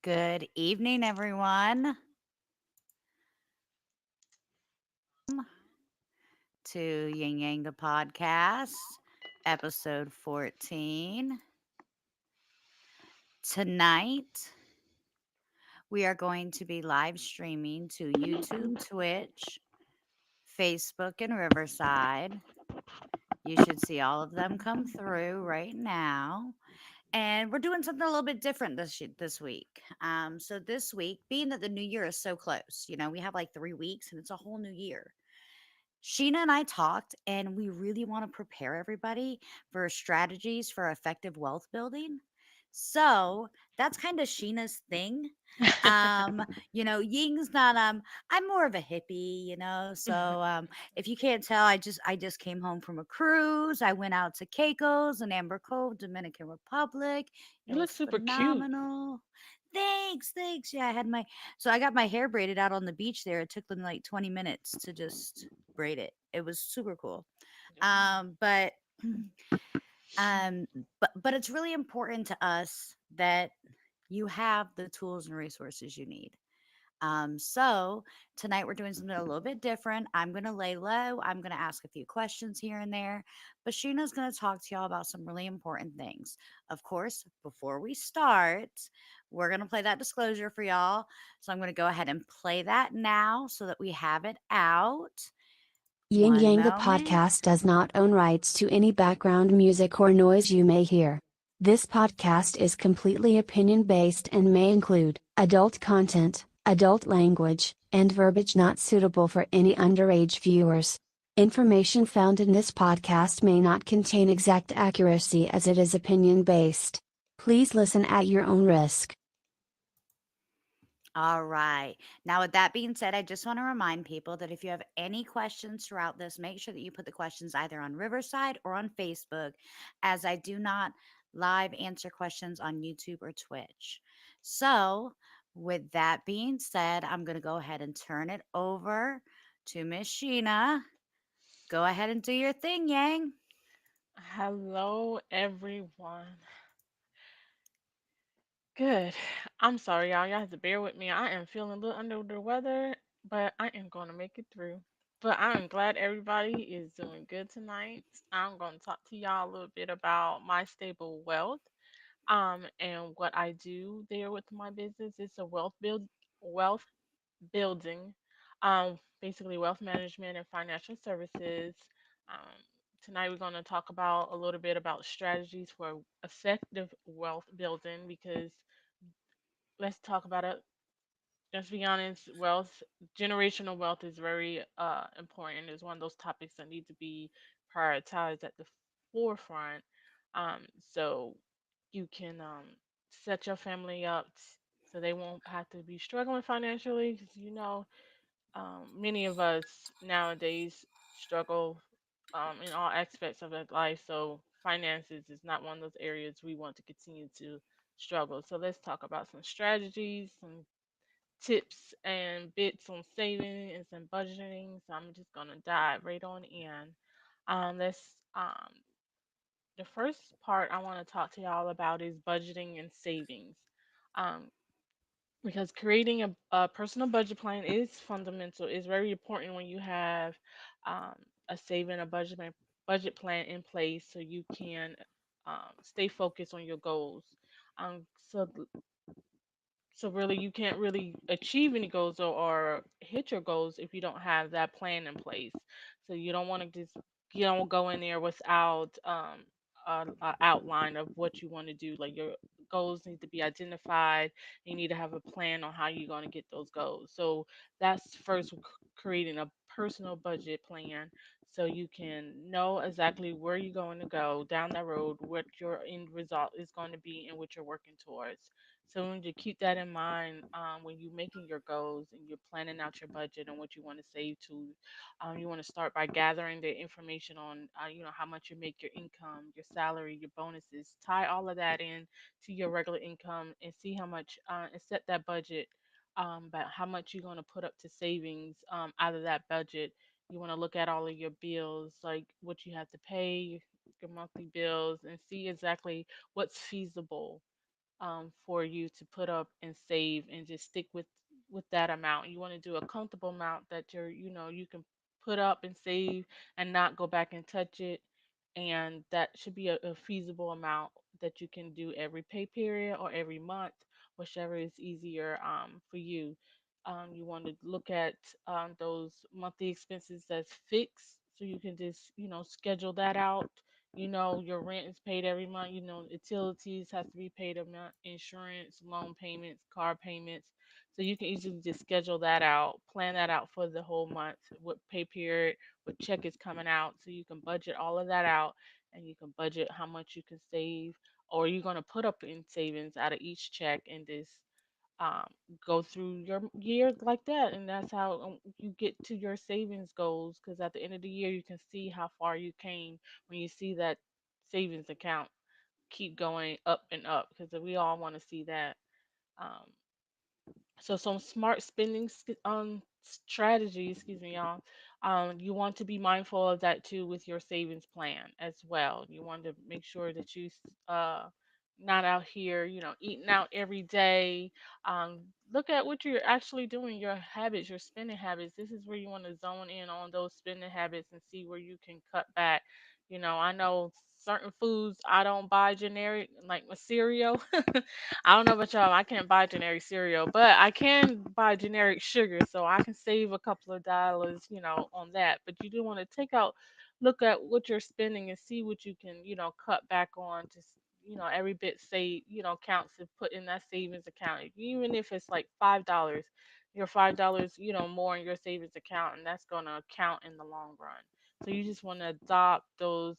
Good evening, everyone. To Ying Yang the podcast, episode 14. Tonight, we are going to be live streaming to YouTube, Twitch, Facebook, and Riverside. You should see all of them come through right now. And we're doing something a little bit different this week. So this week, being that the new year is so close, we have like 3 weeks and it's a whole new year. Sheena and I talked, and we really want to prepare everybody for strategies for effective wealth building. So that's kind of Sheena's thing. Ying's not I'm more of a hippie, So if you can't tell, I just came home from a cruise. I went out to Caicos and Amber Cove, Dominican Republic. It You look was super cute. phenomenal. Thanks. Yeah, I got my hair braided out on the beach there. It took them like 20 minutes to just braid it. It was super cool. Yeah. But um but it's really important to us that you have the tools and resources you need. So tonight we're doing something a little bit different. I'm going to lay low. I'm going to ask a few questions here and there, but Sheena's going to talk to y'all about some really important things. Of course, before we start, we're going to play that disclosure for y'all. So I'm going to go ahead and play that now so that we have it out. Ying One Yang the moment. podcast does not own rights to any background music or noise you may hear. This podcast is completely opinion based and may include adult content, adult language, and verbiage not suitable for any underage viewers. Information found in this podcast may not contain exact accuracy as it is opinion based. Please listen at your own risk. All right. Now, with that being said, I just want to remind people that if you have any questions throughout this, make sure that you put the questions either on Riverside or on Facebook, as I do not live answer questions on YouTube or Twitch. So, with that being said, I'm going to go ahead and turn it over to Miss Sheena. Go ahead and do your thing, Yang. Hello, everyone. Good. I'm sorry, y'all. Y'all have to bear with me. I am feeling a little under the weather, but I am going to make it through. But I'm glad everybody is doing good tonight. I'm going to talk to y'all a little bit about my stable wealth, and what I do there with my business. It's a wealth building, basically wealth management and financial services. Um, Tonight we're going to talk about a little bit about strategies for effective wealth building because let's talk about it. Let's be honest, generational wealth is very important. It's one of those topics that need to be prioritized at the forefront. Um, so you can set your family up so they won't have to be struggling financially because many of us nowadays struggle in all aspects of their life. So finances is not one of those areas we want to continue to struggle. So let's talk about some strategies, some tips and bits on saving and some budgeting. So I'm just gonna dive right on in. Let's The first part I want to talk to y'all about is budgeting and savings. Um, because creating a personal budget plan is fundamental. It's very important when you have um, a saving a budget plan in place so you can stay focused on your goals. Um, so so really, you can't really achieve any goals or hit your goals if you don't have that plan in place. So you don't want to just you don't go in there without a outline of what you want to do. Like your goals need to be identified. You need to have a plan on how you're going to get those goals. So that's first creating a personal budget plan so you can know exactly where you're going to go down that road, what your end result is going to be, and what you're working towards. So when you keep that in mind when you're making your goals and you're planning out your budget and what you want to save to, you want to start by gathering the information on, how much you make, your income, your salary, your bonuses. Tie all of that in to your regular income and see how much, and set that budget about how much you're going to put up to savings out of that budget. You want to look at all of your bills, like what you have to pay, your monthly bills, and see exactly what's feasible for you to put up and save and just stick with that amount. You want to do a comfortable amount that you can put up and save and not go back and touch it. And that should be a feasible amount that you can do every pay period or every month, whichever is easier for you. You want to look at those monthly expenses that's fixed, so you can just schedule that out. Your rent is paid every month. Utilities has to be paid a month, insurance, loan payments, car payments. So you can easily just schedule that out, plan that out for the whole month, what pay period, what check is coming out, so you can budget all of that out, and you can budget how much you can save, or you're going to put up in savings out of each check, and just um, go through your year like that. And that's how you get to your savings goals, because at the end of the year you can see how far you came when you see that savings account keep going up and up, because we all want to see that. um, so some smart spending strategies, excuse me, y'all. You want to be mindful of that too with your savings plan as well. You want to make sure that you not out here, eating out every day. Look at what you're actually doing, your habits, your spending habits. This is where you want to zone in on those spending habits and see where you can cut back. I know certain foods I don't buy generic, like my cereal. I don't know about y'all. I can't buy generic cereal, but I can buy generic sugar, so I can save a couple of dollars, on that. But you do want to look at what you're spending and see what you can, cut back on. Just every bit save, counts to put in that savings account. Even if it's like $5, your $5, more in your savings account, and that's gonna count in the long run. So you just want to adopt those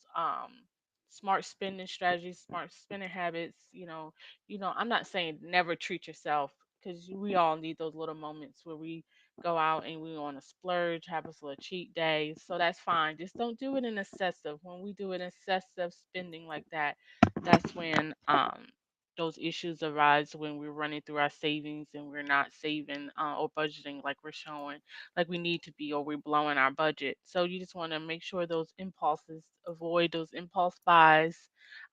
smart spending strategies, smart spending habits. I'm not saying never treat yourself, because we all need those little moments where we go out and we want to splurge, have us a little cheat day. So that's fine. Just don't do it in excessive. When we do it in excessive spending like that, that's when those issues arise, when we're running through our savings and we're not saving or budgeting like we're showing like we need to be, or we're blowing our budget. So you just want to make sure those impulses, avoid those impulse buys.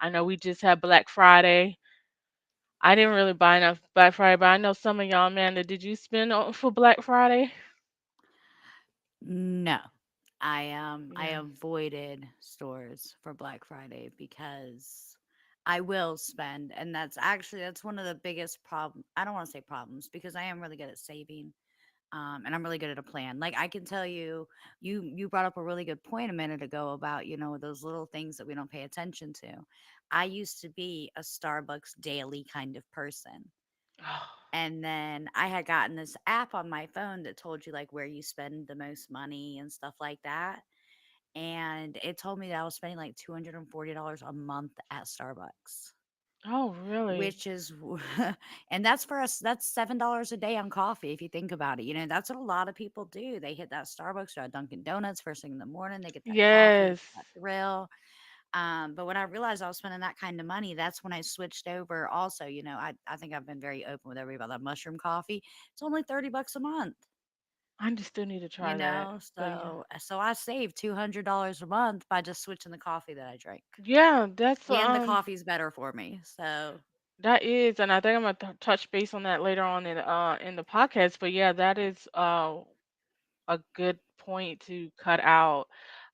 I know we just had Black Friday. I didn't really buy enough Black Friday, but I know some of y'all, Amanda, did you spend for Black Friday? No. I Yeah. avoided stores for Black Friday because I will spend, and that's one of the biggest problem. I don't want to say problems, because I am really good at saving. And I'm really good at a plan. Like, I can tell you, you brought up a really good point a minute ago about, those little things that we don't pay attention to. I used to be a Starbucks daily kind of person. And then I had gotten this app on my phone that told you like where you spend the most money and stuff like that. And it told me that I was spending like $240 a month at Starbucks, Oh, really? which is, and that's for us, that's $7 a day on coffee. If you think about it, that's what a lot of people do. They hit that Starbucks or a Dunkin' Donuts first thing in the morning. They get that coffee, they Yes. get that thrill. But when I realized I was spending that kind of money, that's when I switched over. Also, I think I've been very open with everybody about that mushroom coffee. It's only $30 a month, I just still need to try that. But yeah. so I saved $200 a month by just switching the coffee that I drink. Yeah, that's And the coffee's better for me. So that is, and I think I'm gonna touch base on that later on in the podcast. But yeah, that is a good point to cut out.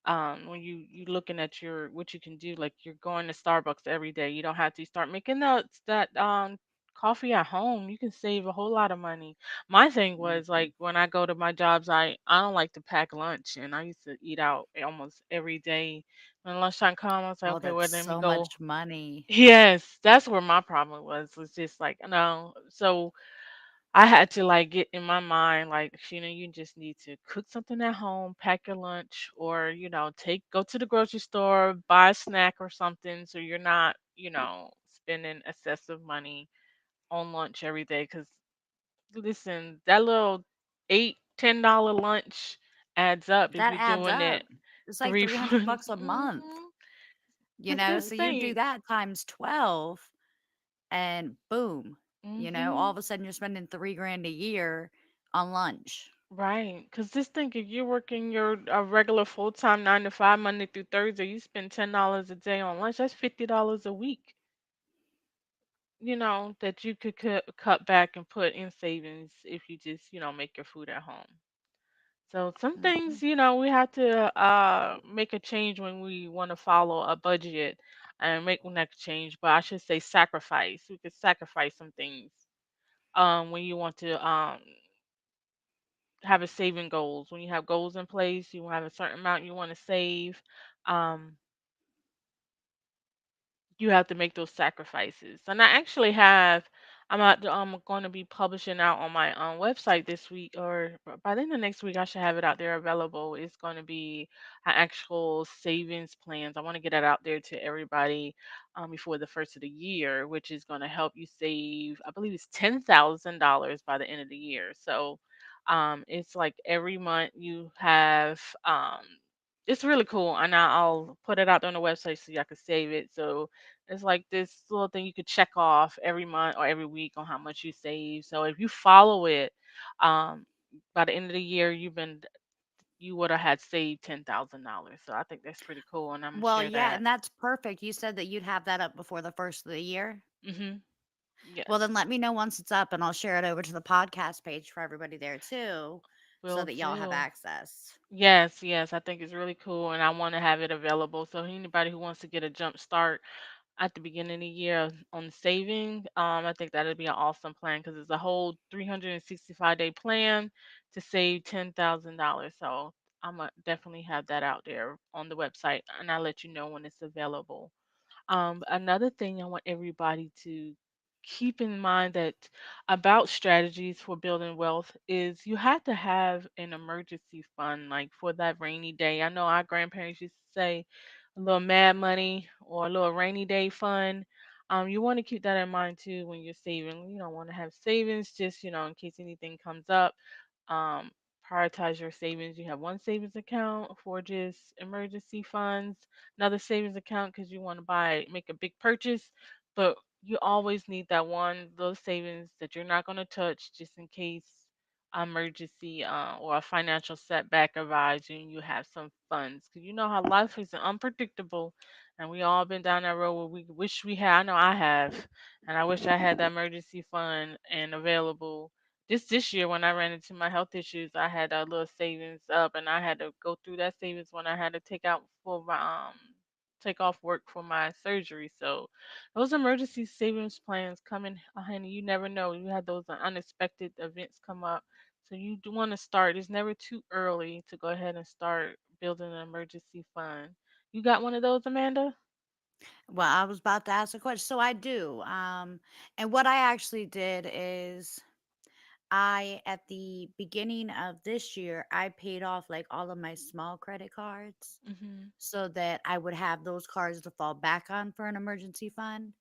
When you looking at your what you can do, like you're going to Starbucks every day. You don't have to start making that coffee at home. You can save a whole lot of money. My thing was mhm. like when I go to my jobs, I don't like to pack lunch, and I used to eat out almost every day. When lunchtime come, I was like, Oh, okay, well, that's let me so go. much money. Yes, that's where my problem was just like, no. So I had to like get in my mind like, Sheena, you just need to cook something at home, pack your lunch, or go to the grocery store, buy a snack or something, so you're not, spending excessive money on lunch every day. Because listen, that little $8-10 lunch adds up if That you're adds doing up. it It's like three, 300 four. bucks a month, Because So this you do thing, that times 12 and boom, all hmm of a sudden you're spending 3 grand a year on lunch. right? Because this thing, if you're working your a regular full time 9 to 5 Monday through Thursday, you spend $10 a day on lunch. That's $50 a week. that you could cut back and put in savings if you just, make your food at home. So some Mhm. things, we have to make a change when we want to follow a budget and make next change. But I should say sacrifice. We could sacrifice some things when you want to have a saving goals. When you have goals in place, you have a certain amount you want to save. Um, you have to make those sacrifices. And I actually have, I'm going to be publishing out on my website this week, or by the end of next week, I should have it out there available. It's going to be an actual savings plans. I want to get that out there to everybody before the first of the year, which is going to help you save, I believe it's $10,000 by the end of the year. So it's like every month you have. It's really cool, and I'll put it out there on the website so y'all can save it. So it's like this little thing you could check off every month or every week on how much you save. So if you follow it, um, by the end of the year, you would have had saved $10,000. So I think that's pretty cool, and I'm gonna Well, share yeah, that. and that's perfect. You said that you'd have that up before the first of the year. Mhm. Well, Yes. then let me know once it's up and I'll share it over to the podcast page for everybody there too, so Will that y'all have do. access. Yes, yes, I think it's really cool, and I want to have it available so anybody who wants to get a jump start at the beginning of the year on saving, I think that'd be an awesome plan because it's a whole 365-day plan to save $10,000. So I'm gonna definitely have that out there on the website, and I'll let you know when it's available. Another thing I want everybody to keep in mind that about strategies for building wealth is you have to have an emergency fund, like for that rainy day. I know our grandparents used to say a little mad money or a little rainy day fund. You want to keep that in mind too when you're saving. You don't want to have savings just, in case anything comes up. Um, Prioritize your savings. You have one savings account for just emergency funds, another savings account because you want to make a big purchase, but you always need that one little savings that you're not going to touch just in case emergency or a financial setback arrives and you have some funds because you know how life is unpredictable, and we all been down that road where we wish we had. I know I have, and I wish I had that emergency fund and available. This year when I ran into my health issues, I had a little savings up, and I had to go through that savings when I had to take off work for my surgery. So those emergency savings plans come in handy. You never know. You had those unexpected events come up. So you do want to start. It's never too early to go ahead and start building an emergency fund. You got one of those, Amanda? Well, I was about to ask a question. So I do. And what I actually did is at the beginning of this year, I paid off like all of my small credit cards Mhm. so that I would have those cards to fall back on for an emergency fund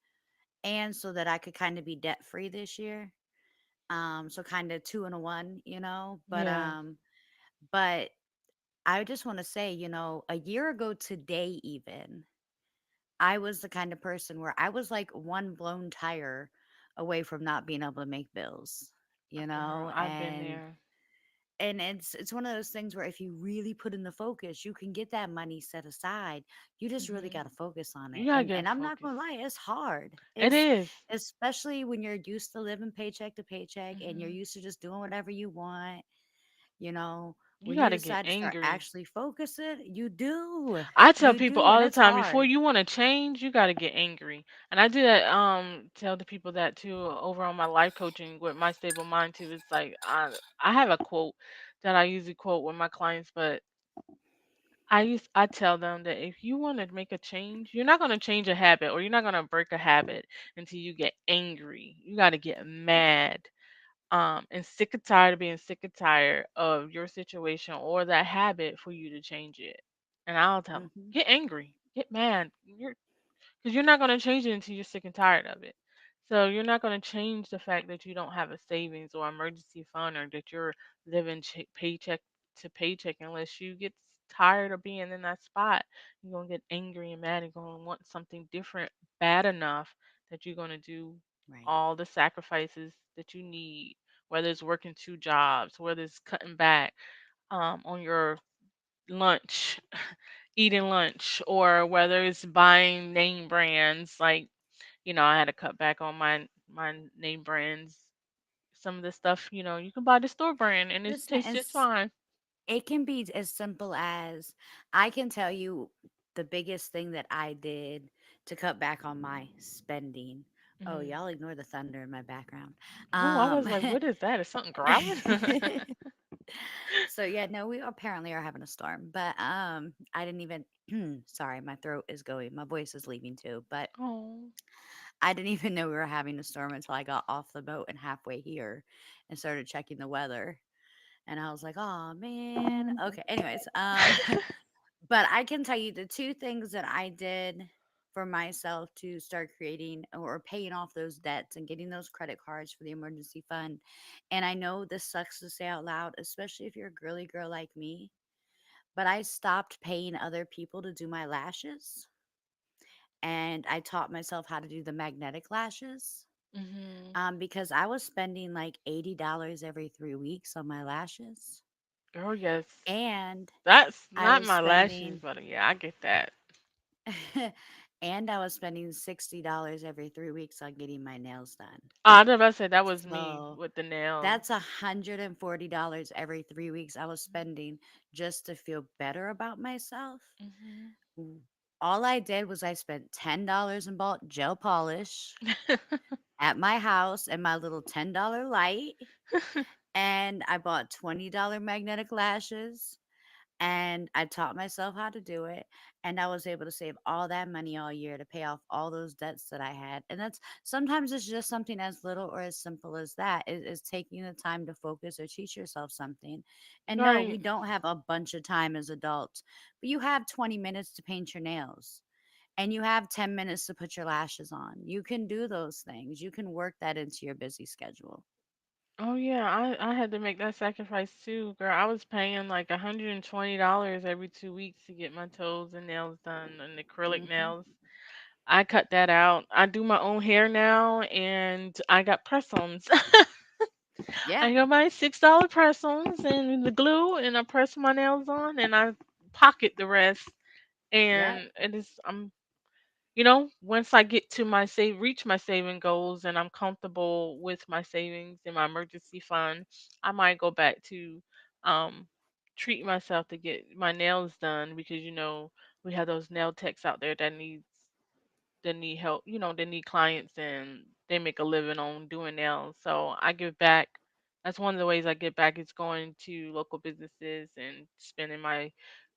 and so that I could kind of be debt free this year. So kind of two in a one, you know. Yes. But I just want to say, a year ago today, even I was the kind of person where I was like one blown tire away from not being able to make bills, Girl, I've been and there. it's one of those things where if you really put in the focus, you can get that money set aside. You just really Mhm. got to focus on You it. gotta And get I'm not going to focused. lie, it's hard. It It's is. especially when you're used to living paycheck to paycheck and you're Mhm. used to just doing whatever you want, you know, You when you gotta get decide to start angry. actually focusing, you do. I tell You people do, all and the it's time before hard. you want to change, you got to get angry. And I do that tell the people that too over on my life coaching with my stable mind too. It's like I have a quote that I usually quote with my clients, but I tell them that if you want to make a change, you're not going to change a habit or you're not going to break a habit until you get angry. You got to get mad and sick and tired of being sick and tired of your situation or that habit for you to change it. And I'll tell them, Hmm. get angry, get mad. Because you're not going to change it until you're sick and tired of it. So you're not going to change the fact that you don't have a savings or emergency fund or that you're living paycheck to paycheck unless you get tired of being in that spot. You're going to get angry and mad and going to want something different bad enough that you're going to do Right. all the sacrifices that you need, whether it's working two jobs, whether it's cutting back on your lunch, eating lunch, or whether it's buying name brands like I had to cut back on my name brands. Some of the stuff, you can buy the store brand and it Listen, tastes just fine. it can be as simple as I can tell you the biggest thing that I did to cut back on my spending. Oh, Hmm. y'all ignore the thunder in my background. Oh, I Um, was like, what is that? Is something growling? so yeah, no, we apparently are having a storm, but I didn't even. Sorry, my throat is going. My voice is leaving too, but Oh. I didn't even know we were having a storm until I got off the boat and halfway here and started checking the weather. And I was like, oh man. Okay. Anyways, but I can tell you the two things that I did for myself to start creating or paying off those debts and getting those credit cards for the emergency fund. And I know this sucks to say out loud, especially if you're a girly girl like me, but I stopped paying other people to do my lashes and I taught myself how to do the magnetic lashes. Hmm. Because I was spending like $80 every 3 weeks on my lashes. Oh, yes. And That's I not was my lashes, spending but yeah, I get that. and I was spending $60 every 3 weeks on getting my nails done. I was about to say that was me So with the nails. that's $140 every 3 weeks I was spending just to feel better about myself. Hmm. W- All I did was I spent $10 and bought gel polish at my house and my little $10 light. And I bought $20 magnetic lashes and I taught myself how to do it. And I was able to save all that money all year to pay off all those debts that I had. And that's sometimes it's just something as little or as simple as that is taking the time to focus or teach yourself something. And no, we Right. don't have a bunch of time as adults, but you have 20 minutes to paint your nails. And you have 10 minutes to put your lashes on. You can do those things. You can work that into your busy schedule. Oh yeah, I had to make that sacrifice too, girl. I was paying like $120 every 2 weeks to get my toes and nails done and acrylic Hmm. nails. I cut that out. I do my own hair now and I got press-ons. Yeah. I got my $6 press-ons and the glue and I press my nails on and I pocket the rest. Yeah. And it is once I get to reach my saving goals and I'm comfortable with my savings and my emergency fund, I might go back to um treat myself to get my nails done because we have those nail techs out there that need help, they need clients and they make a living on doing nails. So I give back. That's one of the ways I give back is going to local businesses and spending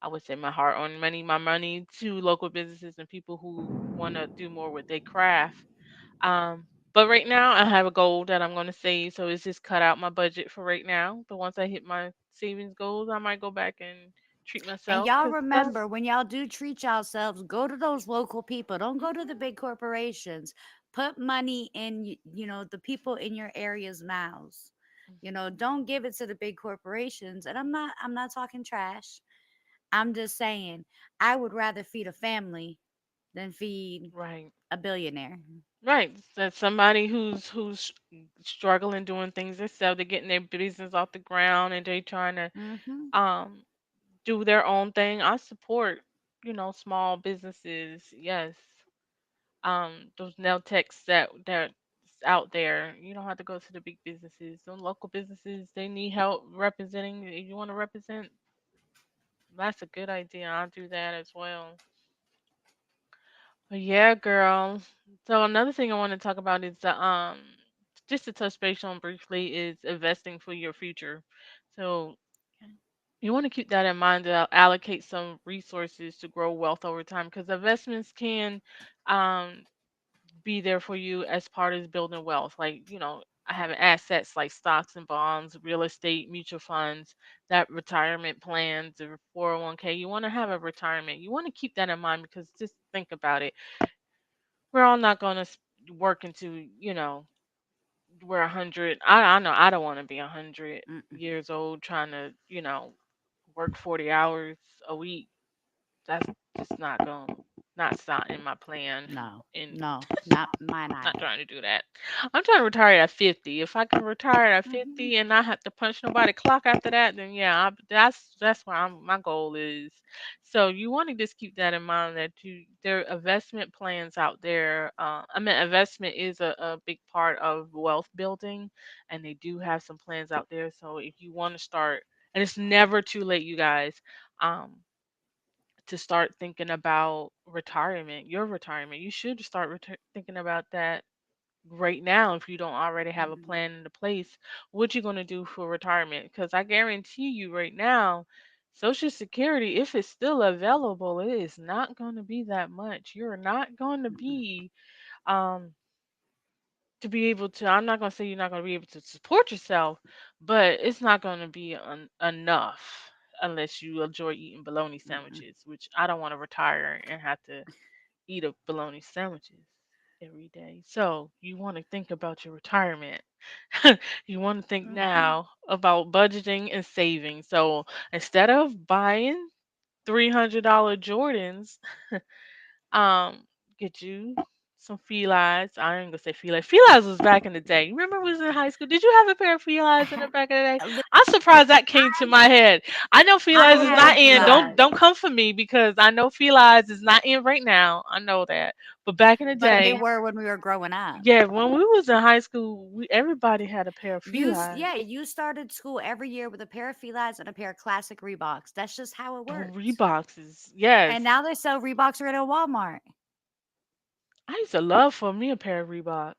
I would say my money to local businesses and people who want to do more with their craft. But right now I have a goal that I'm going to save, so it's just cut out my budget for right now. But once I hit my savings goals, I might go back and treat And myself y'all because that's remember when y'all do treat yourselves, go to those local people. Don't go to the Mhm. big corporations. Put money in, the people in your area's mouths. Don't give it to the big corporations. And I'm not talking trash. I'm just saying, I would rather feed a family than feed Right. a billionaire. Right. That's somebody who's struggling doing things themselves. They're getting their business off the ground and they trying to Hmm. um do their own thing. I support, small businesses. Yes. Those nail techs that's out there. You don't have to go to the big businesses. Some local businesses, they need help representing. If you want to represent, that's a good idea. I'll do that as well. But yeah, girl. So another thing I want to talk about is just to touch base on briefly is investing for your future. So you want to keep that in mind to allocate some resources to grow wealth over time because investments can um be there for you as part of building wealth. Like, having assets like stocks and bonds, real estate, mutual funds, that retirement plans, the 401k. You want to have a retirement. You want to keep that in mind because just think about it. We're all not going to work into, we're 100. I know I don't want to be 100 Mm-mm. years old trying to, work 40 hours a week. That's just not going. Not start in my plan. No, In no, not mine Not either. trying to do that. I'm trying to retire at 50. If I can retire at Hmm. 50 and not have to punch nobody clock after that, then yeah, that's where my goal is. So you want to just keep that in mind that there are investment plans out there. I mean, investment is a big part of wealth building, and they do have some plans out there. So if you want to start, and it's never too late, you guys. Um, to start thinking about retirement, your retirement. You should start thinking about that right now if you don't already have a Hmm. plan into place. What you're going to do for retirement? Because I guarantee you right now, Social Security, if it's still available, it is not going to be that much. You're not going to be um to be able to. I'm not going to say you're not going to be able to support yourself, but it's not going to be enough unless you enjoy eating bologna Mm-mm. sandwiches, which I don't want to retire and have to eat a bologna sandwiches every day. So you want to think about your retirement. You want to think Hmm. now about budgeting and saving. So instead of buying $300 Jordans, um, get you some Felines. I ain't gonna say Felines. Felines was back in the day. You remember we was in high school? Did you have a pair of Felines in the back of the day? Li- I'm surprised that came to I my head. I know I Felines is had not in. Don't Felines, don't come for me because I know Felines is not in right now. I know that. But back in the but they day, were when we were growing up. yeah, when we was in high school, everybody had a pair of Felines. Yeah, you started school every year with a pair of Felines and a pair of classic Reeboks. That's just how it Oh, worked. Reeboks, yes. And now they sell Reeboks right at Walmart. I used to love for me a pair of Reeboks.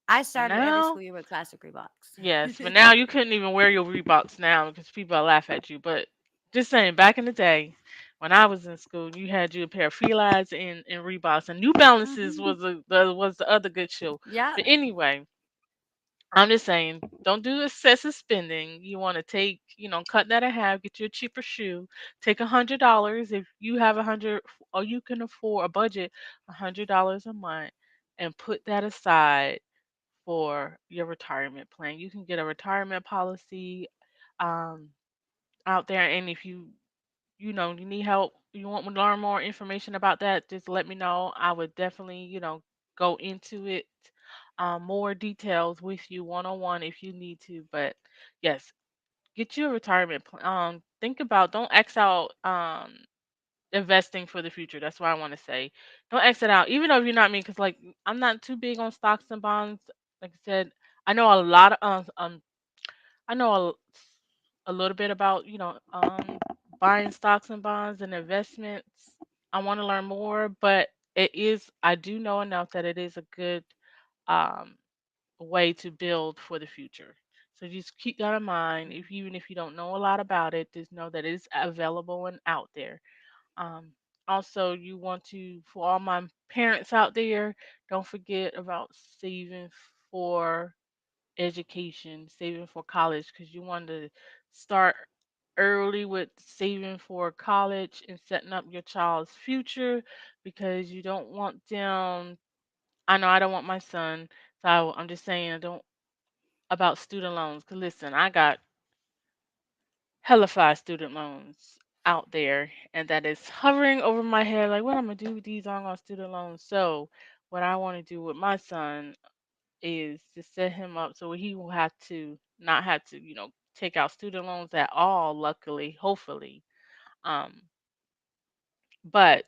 I But started every now, school year with classic Reeboks. yes, but now you couldn't even wear your Reeboks now because people laugh at you. But just saying, back in the day, when I was in school, you had you a pair of Felines and Reeboks, and New Balances Hmm. was the other good shoe. Yep. But anyway, I'm just saying, don't do excessive spending. You want to take, cut that in half, get you a cheaper shoe. Take $100 if you have 100, or you can afford a budget, $100 a month, and put that aside for your retirement plan. You can get a retirement policy um, out there, and if you need help, you want to learn more information about that, just let me know. I would definitely, go into it more details with you one on one if you need to. But yes, get you a retirement plan. Think about, don't X out investing for the future. That's what I want to say. Don't X it out, even though you're not me, because like I'm not too big on stocks and bonds. Like I said, I know a lot of I know a little bit about, buying stocks and bonds and investments. I want to learn more, but I do know enough that it is a good um, way to build for the future. So just keep that in mind. Even if you don't know a lot about it, just know that it's available and out there. Um, Also, you want to, for all my parents out there, don't forget about saving for education, saving for college, because you want to start early with saving for college and setting up your child's future because you don't want them. I know I don't want my son, so I'm just saying I don't about student loans. Because listen, I got hellified student loans out there, and that is hovering over my head like, what I'm gonna do with these ongoing student loans. So, what I want to do with my son is to set him up so he will have to not have to, take out student loans at all, luckily, hopefully. Um, but,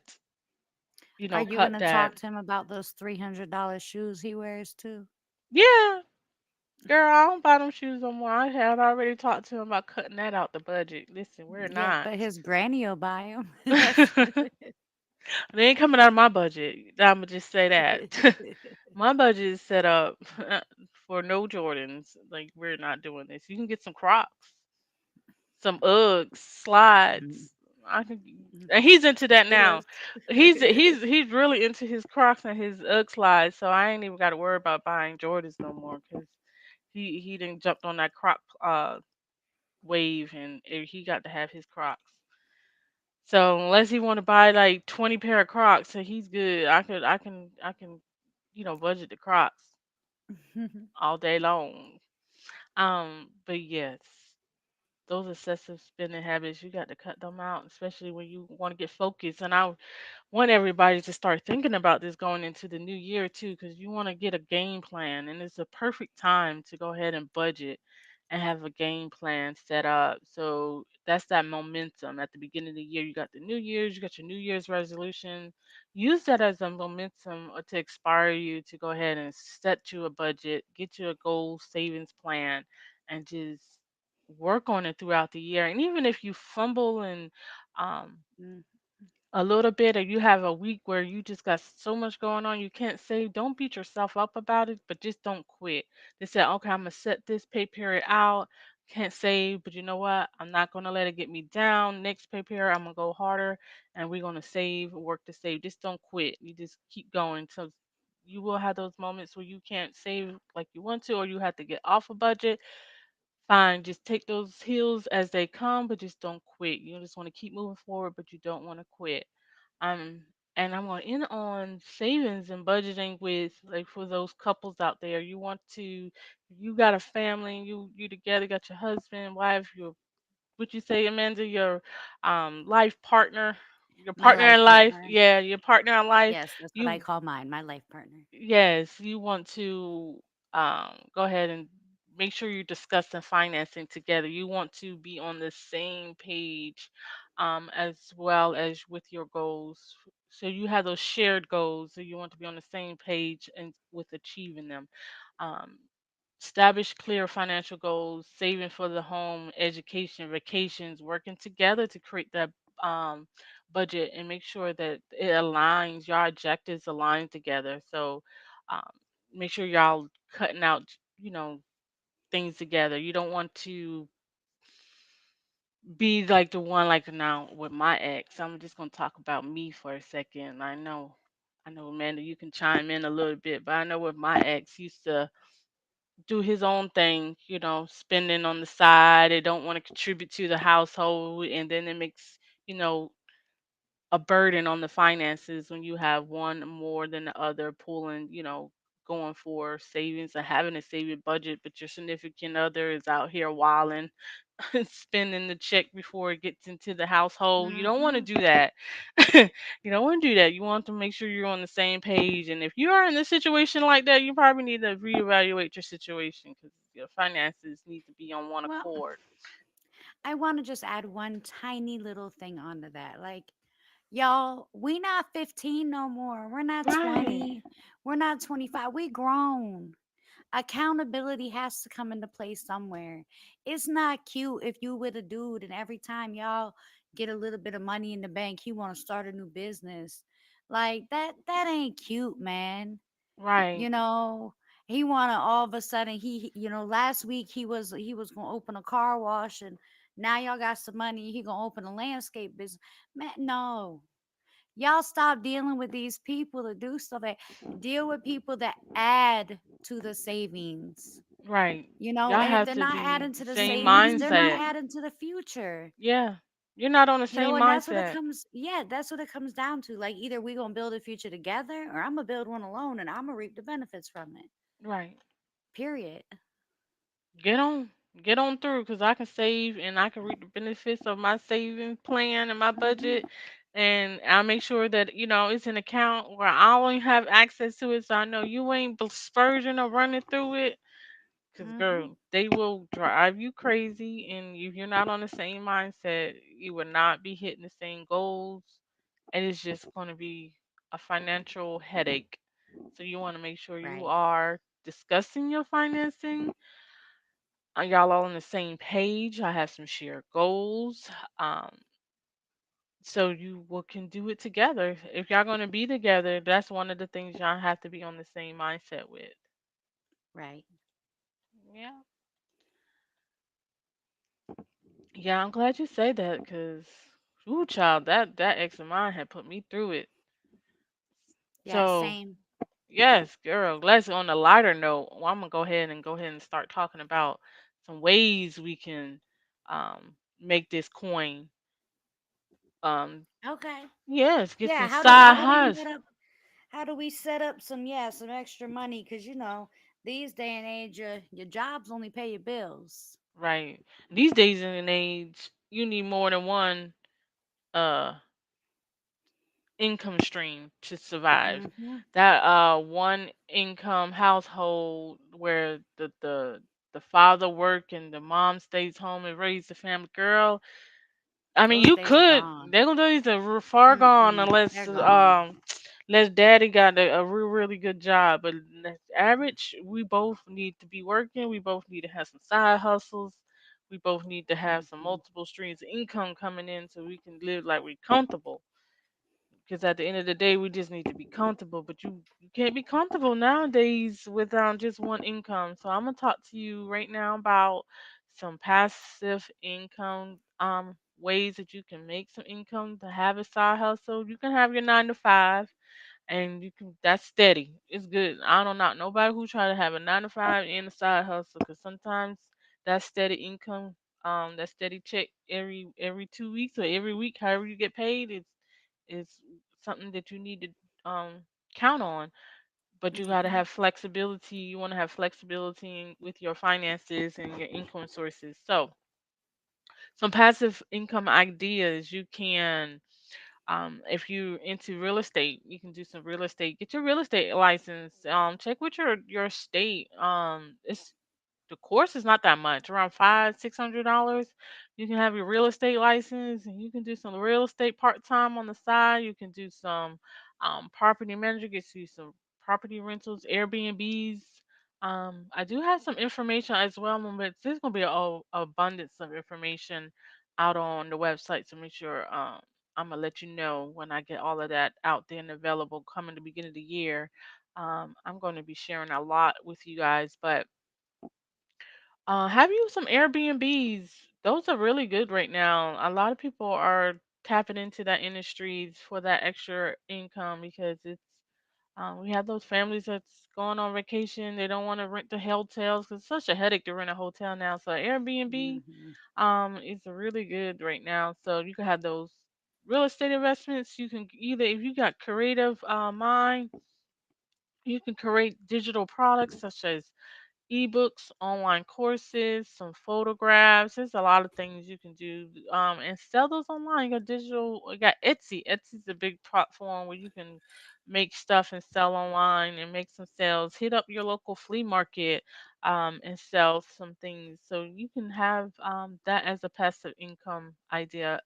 Are you cut gonna that. talk to him about those $300 shoes he wears too? Yeah, girl, I don't buy them shoes no more. I had already talked to him about cutting that out the budget. Listen, we're Yeah, not. but his granny will buy him. That's They ain't coming out of my budget. I'ma just say that. My budget is set up for no Jordans. Like we're not doing this. You can get some Crocs, some Uggs, Mm, slides. I can, mm, and he's into that now. Adidas. He's really into his Crocs and his Ugg slides. So I ain't even got to worry about buying Jordans no more because he didn't jumped on that Croc wave and he got to have his Crocs. So unless he want to buy like 20 pair of Crocs, so he's good. I can budget the Crocs all day long. But yes. those excessive spending habits, you got to cut them out, especially when you want to get focused. And I want everybody to start thinking about this going into the new year too, because you want to get a game plan, and it's a perfect time to go ahead and budget and have a game plan set up. So that's that momentum at the beginning of the year. You got the New Year's, you got your New Year's resolution. Use that as a momentum or to inspire you to go ahead and set you a budget, get you a goal savings plan, and just work on it throughout the year. And even if you fumble and um, Mm, a little bit, or you have a week where you just got so much going on you can't save, don't beat yourself up about it, but just don't quit. They said, okay, I'm gonna set this pay period out, can't save, but you know what, I'm not gonna let it get me down. Next pay period I'm gonna go harder, and we're gonna save, work to save. Just don't quit. You just keep going. So you will have those moments where you can't save like you want to, or you have to get off a budget. Fine, just take those hills as they come, but just don't quit. You just want to keep moving forward, but you don't want to quit. Um, and I'm going to end on savings and budgeting with, like, for those couples out there. You want to, you got a family, you together, got your husband, wife, your, what you say, Amanda, your life partner, your my partner life in life. partner. Yeah, your partner in life. Yes, that's what I You call mine, my life partner. Yes, you want to go ahead and make sure you're discussing financing together. You want to be on the same page, as well as with your goals. So you have those shared goals. So you want to be on the same page and with achieving them. Um, Establish clear financial goals, saving for the home, education, vacations, working together to create that um, budget and make sure that it aligns, your objectives align together. So um, make sure y'all cutting out, you know, things together. You don't want to be like the one, like now with my ex. I'm just gonna talk about me for a second. I know, Amanda, you can chime in a little bit, but I know with my ex used to do his own thing, you know, spending on the side. They don't want to contribute to the household, and then it makes, you know, a burden on the finances when you have one more than the other pulling, you know, going for savings and having a saving budget, but your significant other is out here wilding, spending the check before it gets into the household. You don't want to Hmm. do that. You don't want to do that. You want to make sure you're on the same page. And if you are in a situation like that, you probably need to reevaluate your situation because your finances need to be on one Well, accord. I want to just add one tiny little thing onto that. Like, y'all, we not 15 no more. We're not Right. 20. We're not 25. We grown. Accountability has to come into play somewhere. It's not cute if you with a dude and every time y'all get a little bit of money in the bank, he want to start a new business. Like that ain't cute, man. Right. You know, he want to all of a sudden last week he was going to open a car wash and now y'all got some money, he going to open a landscape business. Man, no. Y'all stop dealing with these people that do stuff. Deal with people that add to the savings. Right. And Y'all if have they're to not be adding the to the same savings, they're not mindset. adding to the future. Yeah. You're not on the same And that's what it mindset. comes, yeah, that's what it comes down to. Like either we gonna build a future together or I'm gonna build one alone and I'm gonna reap the benefits from it. Right. Period. Get on. Get on through because I can save and I can reap the benefits of my saving plan and my Hmm. budget. And I'll make sure that, you know, it's an account where I only have access to it so I know you ain't splurging or running through it. Because, Hmm. girl, they will drive you crazy. And if you're not on the same mindset, you will not be hitting the same goals. And it's just going to be a financial headache. So you want to make sure you Right. are discussing your financing. Y'all all on the same page. I have some shared goals. Um, so you will can do it together. If y'all going to be together, that's one of the things y'all have to be on the same mindset with. Right. Yeah. Yeah, I'm glad you say that because, ooh, child, that ex of mine had put me through it. Yeah, So, same. yes, girl, let's on a lighter note. Well, I'm gonna go ahead and start talking about some ways we can make this coin. Um, Okay. yes, get Yeah, some how do side how do we hustle. set up how do we set up some extra money? Because these day and age, your jobs only pay your bills. Right. These days and age, you need more than one uh income stream to survive. Mhm. That one income household where the father work and the mom stays home and raise the family. Girl, I mean, Those you days are could. gone. They're gonna do these far gone Mm-mm. unless They're gone. unless daddy got a really good job. But average, we both need to be working. We both need to have some side hustles. We both need to have some Mhm. multiple streams of income coming in so we can live like we're comfortable. Because at the end of the day, we just need to be comfortable. But you can't be comfortable nowadays without just one income. So I'm gonna talk to you right now about some passive income ways that you can make some income to have a side hustle. You can have your 9 to 5 and you can that's steady. It's good. I don't know nobody who try to have a 9 to 5 and a side hustle because sometimes that steady income, that steady check every 2 weeks or every week, however you get paid, is something that you need to count on. But you gotta Mhm. have flexibility. You want to have flexibility with your finances and your income sources. So some passive income ideas you can if you're into real estate, you can do some real estate. Get your real estate license. Check with your state. It's the course is not that much, around $500-600. You can have your real estate license, and you can do some real estate part time on the side. You can do some property manager, get you some property rentals, Airbnbs. I do have some information as well, but there's gonna be a abundance of information out on the website. So make sure I'm gonna let you know when I get all of that out there and available coming the beginning of the year. I'm going to be sharing a lot with you guys, but have you some Airbnbs? Those are really good right now. A lot of people are tapping into that industry for that extra income because it's we have those families that's going on vacation. They don't want to rent the hotels because it's such a headache to rent a hotel now. So Airbnb Mhm. is really good right now. So you can have those real estate investments. You can either if you got creative mind, you can create digital products such as ebooks, online courses, some photographs. There's a lot of things you can do, and sell those online. You got digital. You got Etsy. Etsy's a big platform where you can make stuff and sell online and make some sales. Hit up your local flea market, and sell some things. So you can have that as a passive income idea.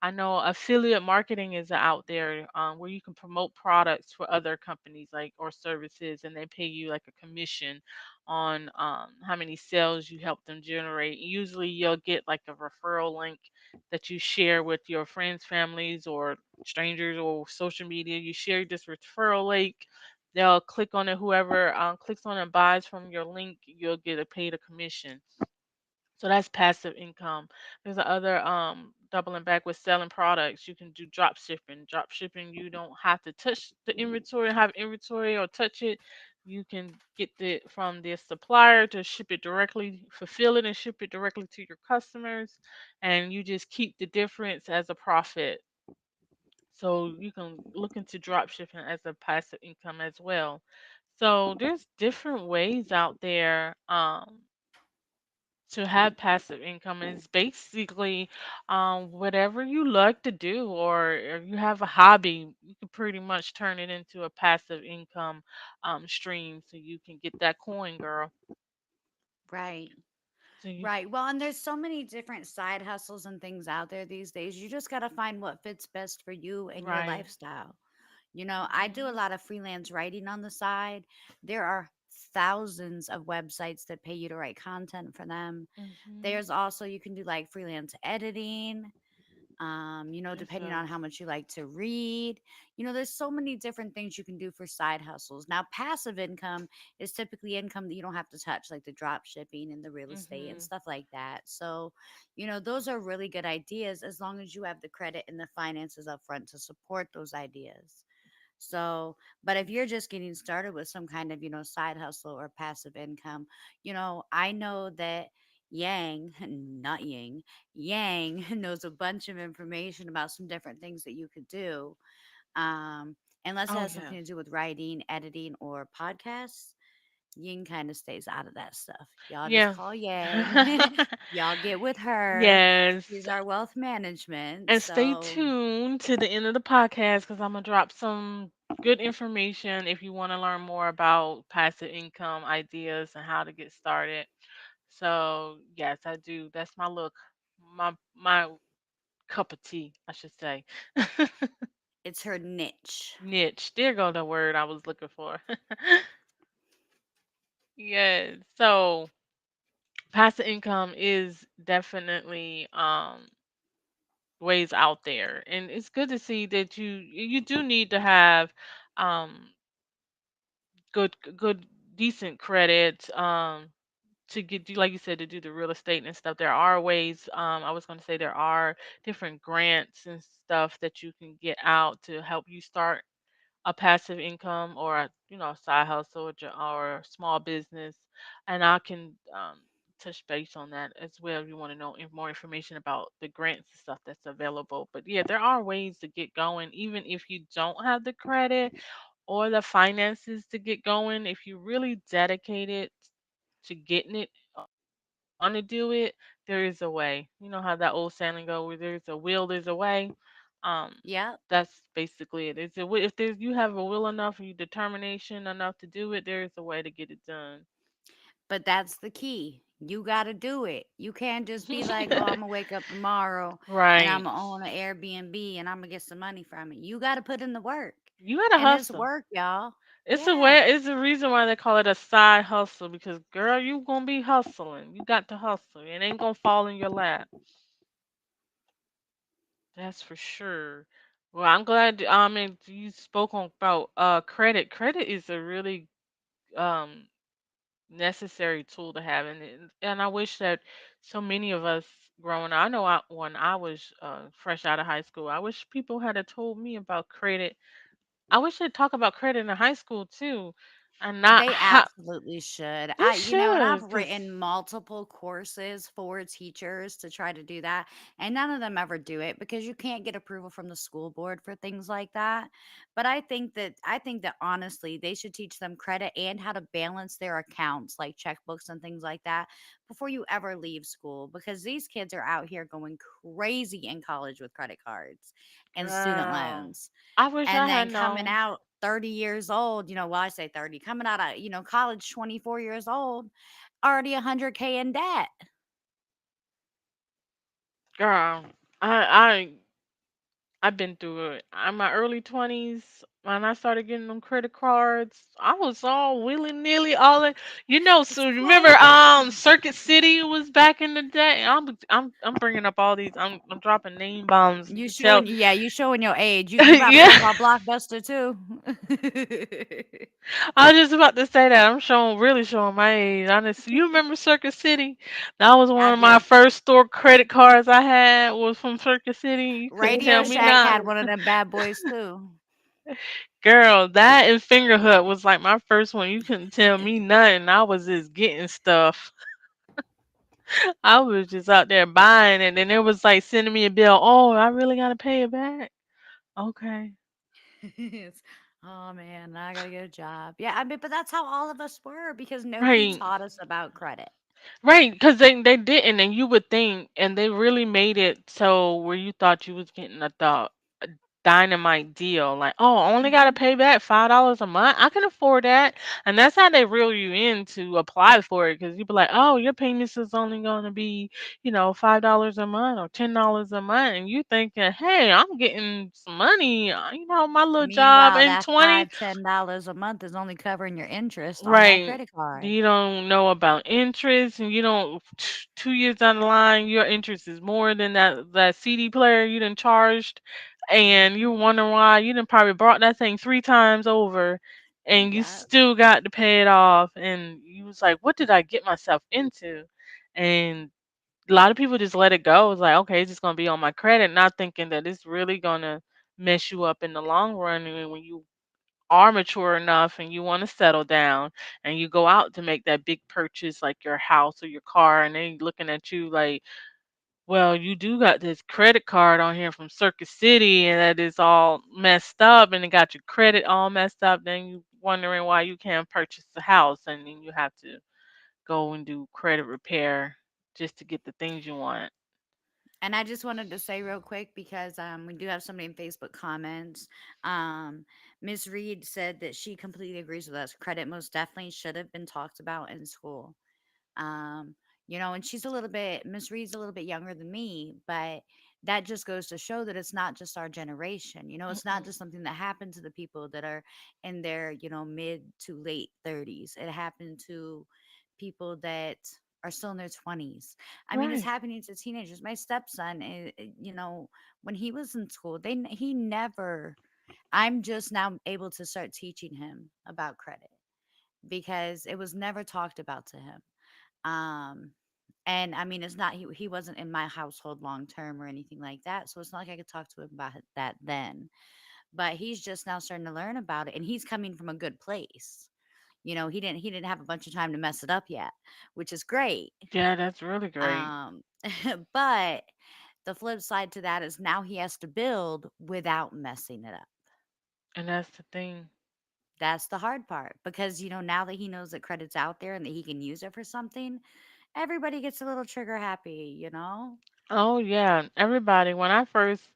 I know affiliate marketing is out there where you can promote products for other companies like or services, and they pay you like a commission on how many sales you help them generate. Usually, you'll get like a referral link that you share with your friends, families, or strangers or social media. You share this referral link. They'll click on it. Whoever clicks on it and buys from your link, you'll get a paid a commission. So that's passive income. There's the other doubling back with selling products. You can do drop shipping. Drop shipping, you don't have to touch the inventory, have inventory or touch it. You can get it from the supplier to ship it directly, fulfill it and ship it directly to your customers, and you just keep the difference as a profit. So you can look into drop shipping as a passive income as well. So there's different ways out there to have passive income is basically whatever you like to do or if you have a hobby you can pretty much turn it into a passive income stream so you can get that coin girl Right. so you Right. Well, and there's so many different side hustles and things out there these days. You just got to find what fits best for you and your right lifestyle. I do a mhm lot of freelance writing on the side. There are thousands of websites that pay you to write content for them. mhm There's also, you can do like freelance editing, yes depending on how much you like to read. There's so many different things you can do for side hustles. Now, passive income is typically income that you don't have to touch, like the drop shipping and the real estate and mhm stuff like that. So, those are really good ideas as long as you have the credit and the finances up front to support those ideas. So, but if you're just getting started with some kind of, side hustle or passive income, I know that Yang, not Ying, Yang knows a bunch of information about some different things that you could do. Um, Unless it oh has something yes to do with writing, editing, or podcasts. Ying kind of stays out of that stuff. Y'all just Yeah. call Yang. Y'all get with her. Yes. She's our wealth management. And stay So tuned to the end of the podcast because I'm going to drop some good information if you want to learn more about passive income ideas and how to get started. So, yes, I do. That's my look, my cup of tea, I should say. it's her niche. Niche. There go the word I was looking for. Yes. So, passive income is definitely ways out there, and it's good to see that you do need to have um good decent credit to get do like you said to do the real estate and stuff. There are ways, I was going to say there are different grants and stuff that you can get out to help you start a passive income or a side hustle or a small business, and I can touch base on that as well if you want to know more information about the grants and stuff that's available. But yeah, there are ways to get going even if you don't have the credit or the finances to get going. If you really dedicated to getting it and you want to do it, there is a way. You know how that old saying go, where there's a will, there's a way. Um, Yep. that's basically it. If there's you have a will enough and you determination enough to do it, there is a way to get it done. But that's the key. You got to do it. You can't just be like, oh, I'm going to wake up tomorrow and I'm Right. going to own an Airbnb and I'm going to get some money from it. You got to put in the work. You gotta And it's hustle. work, y'all. It's a Yeah. way. It's a reason why they call it a side hustle because girl, you gonna be hustling. You got to hustle. It ain't gonna fall in your lap. That's for sure. Well, I'm glad you spoke on about credit. Credit is a really um necessary tool to have, and I wish that so many of us growing up. I know when I was fresh out of high school, I wish people had a told me about credit. I wish they'd talk about credit in high school too, and not They how absolutely should. they And I've should, cause written multiple courses for teachers to try to do that, and none of them ever do it because you can't get approval from the school board for things like that. But I think that honestly, they should teach them credit and how to balance their accounts like checkbooks and things like that before you ever leave school because these kids are out here going crazy in college with credit cards and student girl, loans I wish I and had then coming known. out 30 years old, well, I say 30, coming out of, college 24 years old, already 100K in debt. Girl, I I've been through it. In my early 20s, when I started getting them credit cards, I was all willy nilly, all that. So remember, Same. Circuit City was back in the day. I'm bringing up all these. I'm dropping name bombs. You You can tell. showing, yeah, you showing your age. You about to Yeah, talk about Blockbuster too. I was just about to say that. Really showing my age. Honestly, you remember Circuit City? That was one I of my do. first store credit cards I had was from Circuit City. You couldn't tell Radio me Shack had nothing. one of them bad boys too. Girl, that and Fingerhut was like my first one. You couldn't tell me nothing. I was just getting stuff. I was just out there buying, and then it was like sending me a bill. Oh, I really gotta pay it back. Okay. It's, oh man, I gotta get a job. Yeah, I mean, but that's how all of us were because nobody Right. taught us about credit. Right, because they didn't, and you would think, and they really made it so where you thought you was getting a dynamite deal, like, oh, I only got to Mhm. pay back $5 a month. I can afford that, and that's how they reel you in to apply for it, because you be like, oh, your payments is only going to be, $5 a month or $10 a month, and you thinking, hey, I'm getting some money, my little job Meanwhile, in that 20. $5, $10 a month is only covering your interest on that Right. credit card. You don't know about interest, and you don't. 2 years down the line, your interest is more than that CD player you done charged, and you Mhm. wonder why you done probably brought that thing 3 times over, and you Yep. still got to pay it off, and you was like, "What did I get myself into?" And a lot of people just let it go. It's like, okay, it's just gonna be on my credit, not thinking that it's really gonna mess you up in the long run, and when you are mature enough and you want to settle down and you go out to make that big purchase like your house or your car, and they looking at you like, well, you do got this credit card on here from Circuit City and that is all messed up and it got your credit all messed up, then wondering why you can't purchase a house and then you have to go and do credit repair just to get the things you want. And I just wanted to say real quick because we do have somebody in Facebook comments. Um, Miss Reed said that she completely agrees with us. Credit most definitely should have been talked about in school. Um, and she's a little bit, Miss Reed's a little bit younger than me, but that just goes to show that it's not just our generation. It's not Mm-mm. just something that happened to the people that are in their, mid to late 30s. It happened to people that are still in their 20s. I mean, it's Right. happening to teenagers. My stepson, when he was in school, he never, I'm just now able to start teaching him about credit because it was never talked about to him. Um, and I mean, it's not he wasn't in my household long term or anything like that, so it's not like I could talk to him about that then. But he's just now starting to learn about it, and he's coming from a good place. He didn't have a bunch of time to mess it up yet, which is great. Yeah, that's really great. Um, but the flip side to that is now he has to build without messing it up. And that's the thing. That's the hard part because now that he knows that credit's out there and that he can use it for something, everybody gets a little trigger happy. Oh yeah, everybody. When I first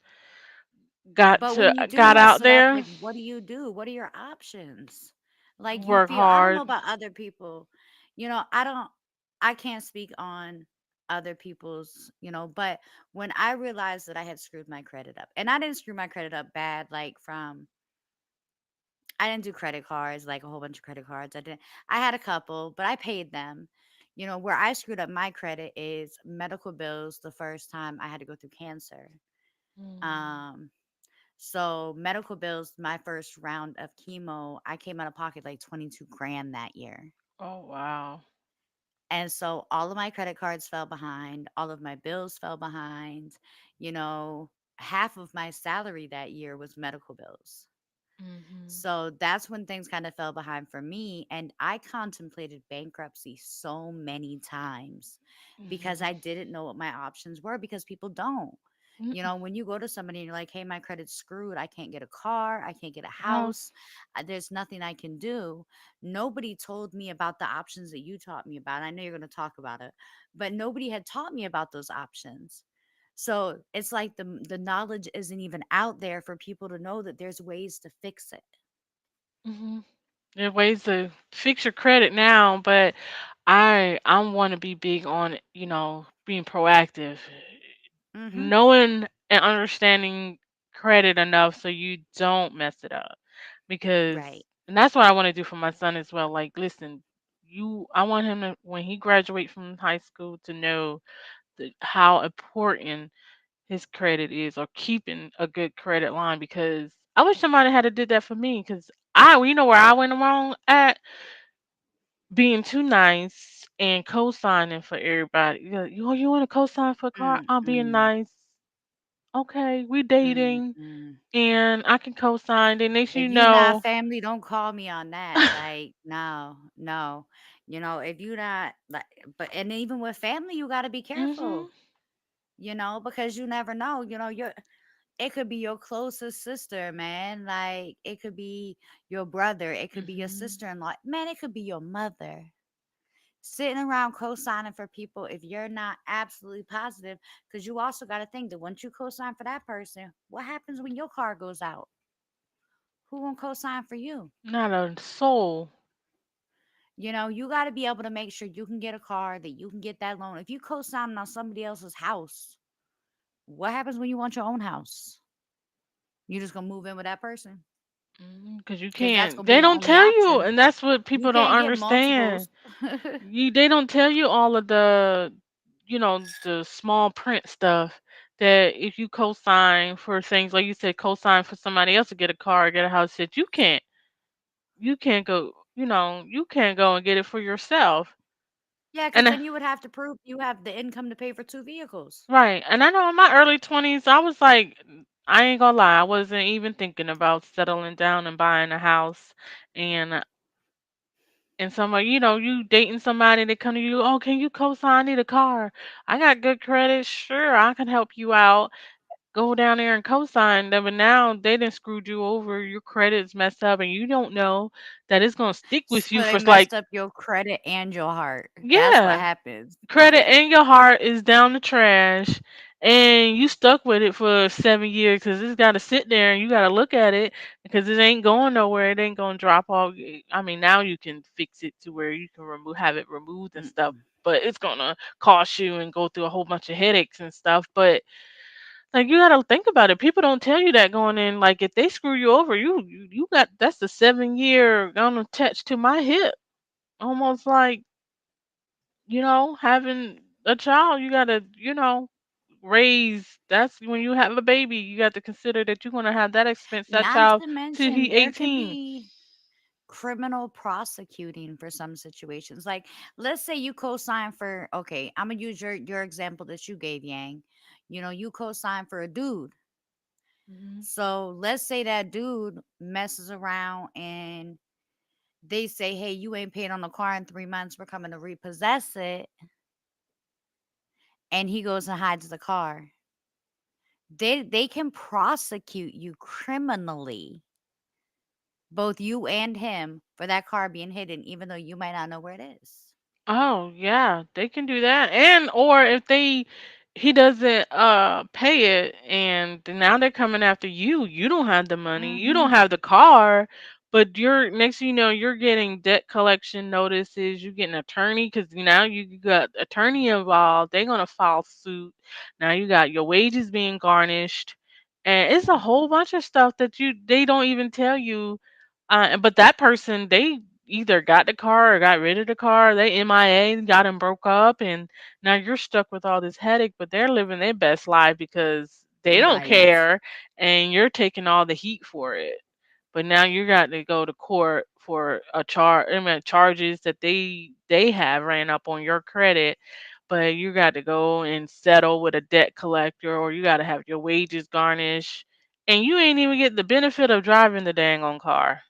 got But to when you do got mess out it up, there, like, what do you do? What are your options? Like, you work feel I don't know hard. about other people. I can't speak on other people's, but when I realized that I had screwed my credit up, and I didn't screw my credit up bad, like from I didn't do credit cards, like a whole bunch of credit cards. I had a couple, but I paid them. Where I screwed up my credit is medical bills the first time I had to go through cancer. Mm. Um, So medical bills, my first round of chemo, I came out of pocket like 22 grand that year. Oh wow. And so all of my credit cards fell behind, all of my bills fell behind. You know, half of my salary that year was medical bills. Mhm. So that's when things kind of fell behind for me. And I contemplated bankruptcy so many times because Mhm. I didn't know what my options were because people don't. Mm-mm. When you go to somebody and you're like, hey, my credit's screwed. I can't get a car. I can't get a house. House. There's nothing I can do. Nobody told me about the options that you taught me about. I know you're going to talk about it, but nobody had taught me about those options. So it's like the knowledge isn't even out there for people to know that there's ways to fix it. Mhm. There are ways to fix your credit now, but I want to be big on being proactive, Mm-hmm. knowing and understanding credit enough so you don't mess it up. Because Right. and that's what I want to do for my son as well. Like, listen, I want him to when he graduates from high school to know how important his credit is or keeping a good credit line because I wish somebody had to did that for me because you know where I went wrong at being too nice and co-signing for everybody. You want to co-sign for a car? I'm being Mm-mm. nice. Okay, we dating Mm-mm. and I can co-sign. Then next If you you not know, family, don't call me on that. Like, no, no. If you not like, and even with family, you got to be mhm, careful. Because you never know. It could be your closest sister, man. Like, it could be your brother. It could be your mhm, sister-in-law. Man, it could be your mother. Sitting around co-signing for people if you're not absolutely positive, because you also got to think that once you co-sign for that person, what happens when your car goes out? Who gonna co-sign for you? not a soul. You got to be able to make sure you can get a car, that you can get that loan. If you co-sign on somebody else's house, what happens when you want your own house? You just gonna move in with that person Because you because that's can't. gonna be They your don't only tell you, option. and that's what You people don't can't get understand. multiples. They don't tell you all of the small print stuff that if you co-sign for things like you said, co-sign for somebody else to get a car, get a house, that you can't go, you can't go and get it for yourself. Yeah, because And then you would have to prove you have the income to pay for two vehicles. right, and I know in my early 20s, I was like, I ain't gonna lie, I wasn't even thinking about settling down and buying a house. And somebody, you dating somebody, they come to you, oh, can you co-sign? I need a car. I got good credit. Sure, I can help you out. go down there and co-sign them, but now they done screwed you over. Your credit's messed up, and you don't know that it's gonna stick with you So for they like, messed up your credit and your heart. That's what yeah, happens. credit and your heart is down the trash, and you stuck with it for 7 years because it's got to sit there and you got to look at it because it ain't going nowhere. It ain't gonna drop off. I mean, now you can fix it to where you can have it removed and stuff, Mm-mm. but it's gonna cost you and go through a whole bunch of headaches and stuff. But like, you gotta think about it. People don't tell you that going in. Like, if they screw you over, you got, that's the 7 year gonna attach to my hip. Almost like, having a child, you gotta, raise. That's when you have a baby. You got to consider that you're gonna have that expense, that Not child, to till mention, he there could 18. be criminal prosecuting for some situations. Like, let's say you co-sign for, okay, I'm gonna use your example that you gave, Yang. You co-sign for a dude. Hmm. So let's say that dude messes around and they say, hey, you ain't paid on the car in 3 months. We're coming to repossess it. And he goes and hides the car. They can prosecute you criminally, both you and him, for that car being hidden, even though you might not know where it is. Oh yeah, they can do that. And or if he doesn't pay it, and now they're coming after you. You don't have the money. You don't Hmm. have the car, but you're, next thing you know, you're getting debt collection notices. You're getting attorney because now you got attorney involved. They're gonna file suit. Now you got your wages being garnished, and it's a whole bunch of stuff that they don't even tell you. But that person, they either got the car or got rid of the car. They MIA, got him broke up, and now you're stuck with all this headache. But they're living their best life because they don't Right. care, and you're taking all the heat for it. But now you got to go to court for a charge. I mean, charges that they have ran up on your credit. But you got to go and settle with a debt collector, or you got to have your wages garnished, and you ain't even get the benefit of driving the dang on car.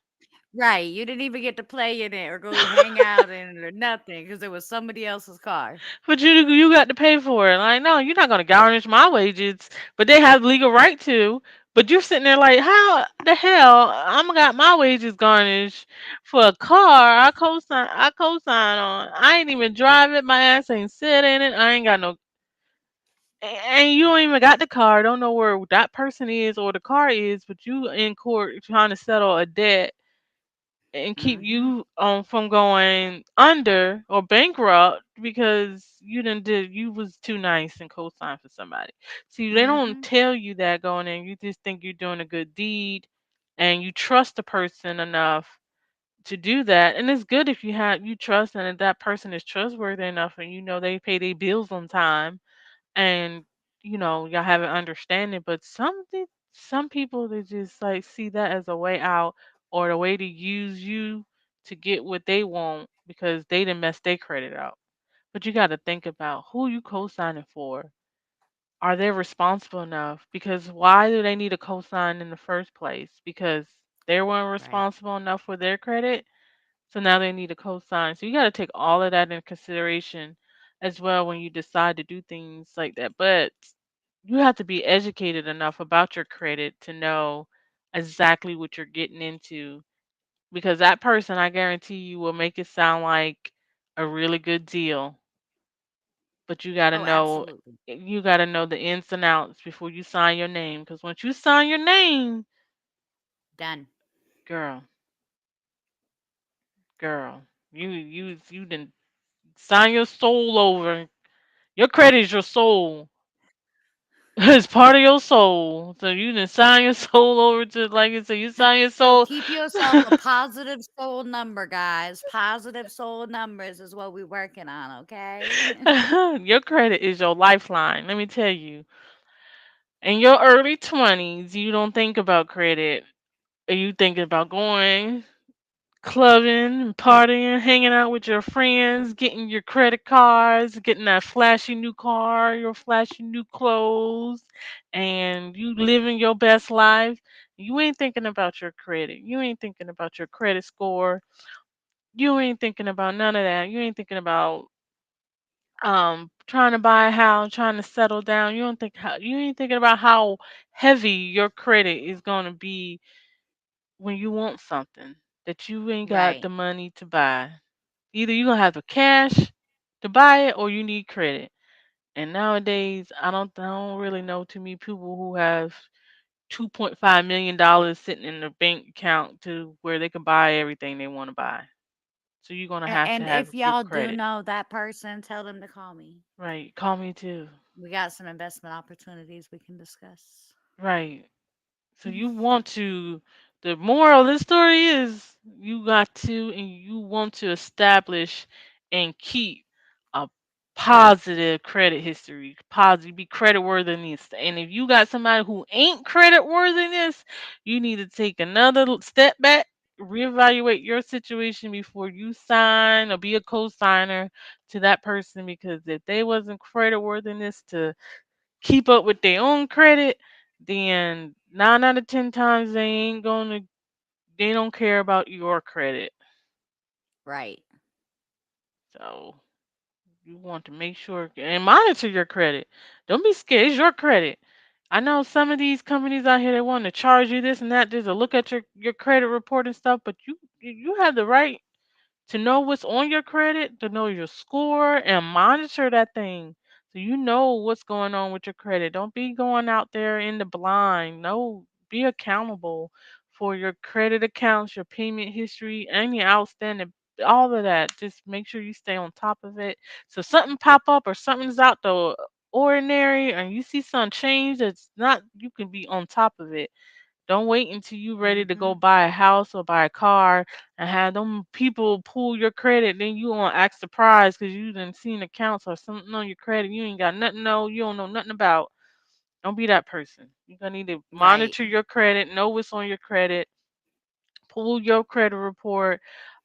Right. You didn't even get to play in it or go hang out in it or nothing because it was somebody else's car. But you got to pay for it. Like, no, you're not gonna garnish my wages, but they have legal right to. But you're sitting there like, how the hell I'm got my wages garnished for a car I co-sign on. I ain't even drive it. My ass ain't sit in it. I ain't got no. And you don't even got the car. Don't know where that person is or the car is. But you in court trying to settle a debt and keep Hmm. you from going under or bankrupt because you was too nice and co-signed for somebody. See, they don't Hmm. tell you that going in. You just think you're doing a good deed, and you trust the person enough to do that. And it's good if you trust and if that person is trustworthy enough, and they pay their bills on time, and y'all have an understanding. But some people, they just like see that as a way out, or the way to use you to get what they want because they didn't mess their credit out. But you got to think about who you co-signing for. Are they responsible enough? Because why do they need a co-sign in the first place? Because they weren't Right. responsible enough for their credit, so now they need a cosign. So you got to take all of that into consideration as well when you decide to do things like that. But you have to be educated enough about your credit to know exactly what you're getting into, because that person, I guarantee you, will make it sound like a really good deal. But Oh, absolutely. you got to know the ins and outs before you sign your name, because once you sign your name, Done. girl, girl, you didn't sign your soul over. Your credit is your soul. It's part of your soul. So you didn't sign your soul over to, like you said, you sign your So soul. keep yourself a positive soul number, guys. Positive soul numbers is what we're working on, okay? Your credit is your lifeline. Let me tell you. In your early 20s, you don't think about credit. You thinking about going clubbing, partying, hanging out with your friends, getting your credit cards, getting that flashy new car, your flashy new clothes, and you living your best life. You ain't thinking about your credit. You ain't thinking about your credit score. You ain't thinking about none of that. You ain't thinking about trying to buy a house, trying to settle down. You ain't thinking about how heavy your credit is going to be when you want something that you ain't got Right. the money to buy. Either you gonna have the cash to buy it or you need credit. And nowadays, I don't really know too many people who have $2.5 million sitting in their bank account to where they can buy everything they want to buy. So you're gonna have to And have if good y'all do credit. know that person, tell them to call me. Right. Call me too. We got some investment opportunities we can discuss. Right. So you want to, the moral of this story is you got to and you want to establish and keep a positive credit history, positive, be credit worthiness. And if you got somebody who ain't credit worthiness, you need to take another step back, reevaluate your situation before you sign or be a co-signer to that person, because if they wasn't credit worthiness to keep up with their own credit, then 9 out of 10 times they don't care about your credit. Right. So you want to make sure and monitor your credit. Don't be scared. It's your credit. I know some of these companies out here they want to charge you this and that just to look at your credit report and stuff, but you have the right to know what's on your credit, to know your score, and monitor that thing so you know what's going on with your credit. Don't be going out there in the blind. No, be accountable for your credit accounts, your payment history, and your outstanding. All of that. Just make sure you stay on top of it. So something pop up or something's out the ordinary, and you see some change that's not, you can be on top of it. Don't wait until you ready to go Mhm. buy a house or buy a car and have them people pull your credit. Then you gonna act surprised because you done seen accounts or something on your credit you ain't got nothing know you don't know nothing about. Don't be that person. You're gonna need to Right. monitor your credit, know what's on your credit, pull your credit report,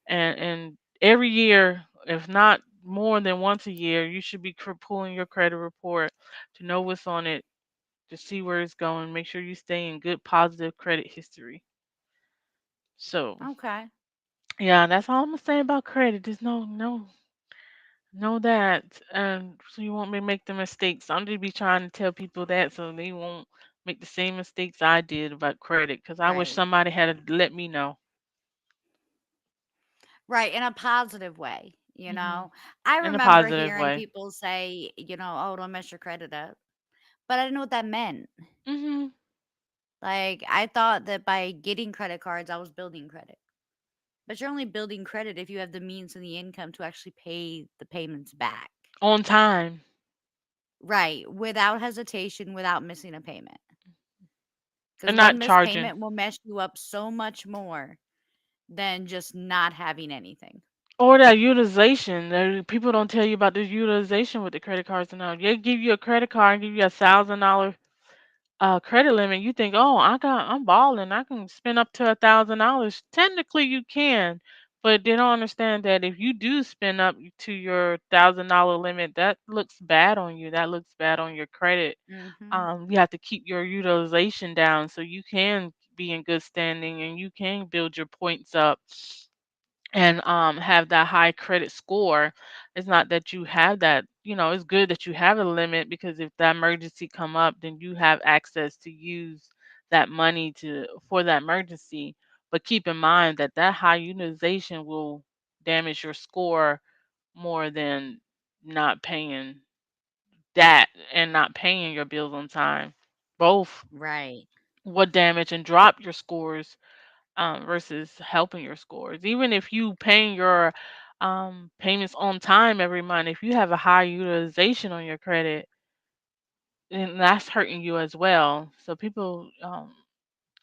and every year, if not more than once a year, you should be pulling your credit report to know what's on it, to see where it's going. Make sure you stay in good positive credit history. So Okay. yeah, that's all I'm gonna say about credit. Just know that, so you won't make the mistakes. I'm just be trying to tell people that so they won't make the same mistakes I did about credit. Cause I wish Right. somebody had let me know. Right. In a positive way, Hmm. I In a remember positive hearing way. people say, oh, don't mess your credit up. But I didn't know what that meant. Hmm. Like, I thought that by getting credit cards, I was building credit. But you're only building credit if you have the means and the income to actually pay the payments back. On time Right. Without hesitation, without missing a payment. Because and one not missed charging. payment will mess you up so much more than just not having anything. Or that utilization. People don't tell you about the utilization with the credit cards and all. They give you a credit card and give you $1,000 credit limit. You think, oh, I'm balling, I can spend up to $1,000. Technically you can, but they don't understand that if you do spend up to your $1,000 limit, that looks bad on you. That looks bad on your credit. Mhm. You have to keep your utilization down so you can be in good standing and you can build your points up and have that high credit score. It's not that you have that, it's good that you have a limit, because if that emergency come up, then you have access to use that money to for that emergency. But keep in mind that that high utilization will damage your score more than not paying that and not paying your bills on time. Both Right. would damage and drop your scores, versus helping your scores. Even if you paying your payments on time every month, if you have a high utilization on your credit, then that's hurting you as well. So people,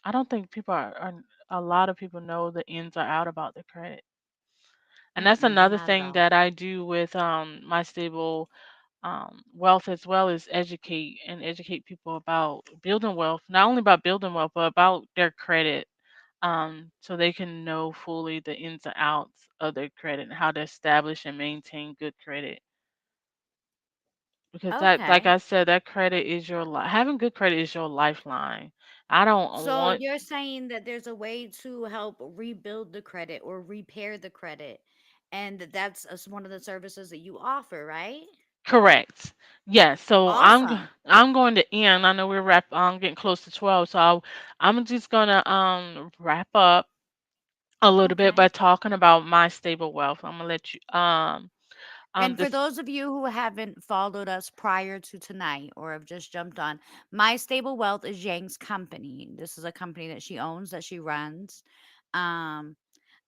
I don't think people are a lot of people know the ins or out about the credit. And that's Mm-mm, another not at thing all. that I do with my stable wealth as well, is educate people about building wealth, not only about building wealth, but about their credit, so they can know fully the ins and outs of their credit and how to establish and maintain good credit. Because that, like Okay. I said, that credit is having good credit is your lifeline. I don't So want. you're saying that there's a way to help rebuild the credit or repair the credit, and that's one of the services that you offer, right? Correct. Yes. So Awesome. I'm going to end. I know we're getting close to 12, so I'm just gonna wrap up a little bit Okay. by talking about my stable wealth. I'm gonna let you And for this. those of you who haven't followed us prior to tonight or have just jumped on, My Stable Wealth is Yang's company. This is a company that she owns, that she runs. Um,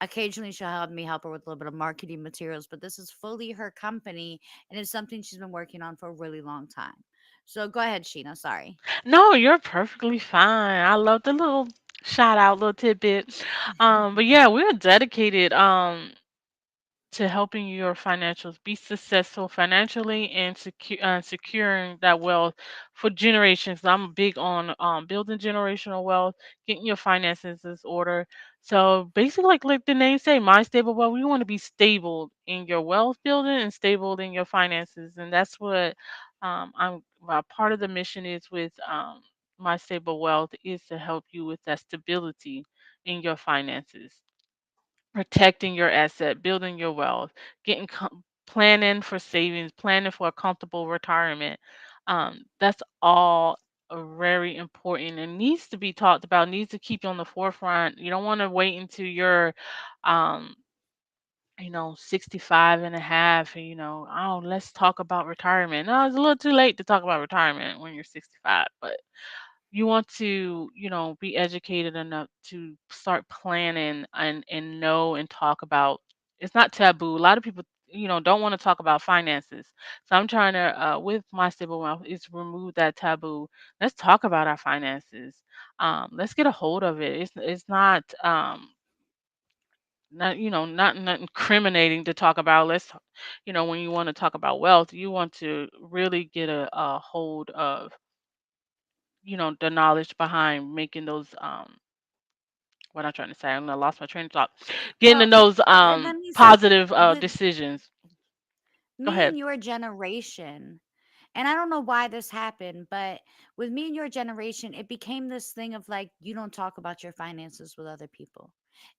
Occasionally she'll help me help her with a little bit of marketing materials, but this is fully her company and it's something she's been working on for a really long time. So go ahead, Sheena. Sorry. No, you're perfectly fine. I love the little shout out, little tidbit. But yeah, we're dedicated. To helping your financials be successful financially and securing that wealth for generations. I'm big on building generational wealth, getting your finances in order. So basically, like the name say, my stable wealth. We want to be stable in your wealth building and stable in your finances, and that's what I'm. Part of the mission is with my stable wealth is to help you with that stability in your finances, protecting your asset, building your wealth, planning for savings, planning for a comfortable retirement. That's all very important and needs to be talked about, needs to keep you on the forefront. You don't want to wait until you're, um, 65 and a half and, oh, let's talk about retirement. No, it's a little too late to talk about retirement when you're 65, but you want to, be educated enough to start planning and know and talk about. It's not taboo. A lot of people, don't want to talk about finances. So I'm trying to, with my stable wealth, is remove that taboo. Let's talk about our finances. Let's get a hold of it. It's not not incriminating to talk about. When you want to talk about wealth, you want to really get a hold of the knowledge behind making those what I'm trying to say. I lost my train of thought. Getting in Well, those let me say, positive with decisions. Go me ahead. and your generation, and I don't know why this happened, but with me and your generation, it became this thing of like, you don't talk about your finances with other people.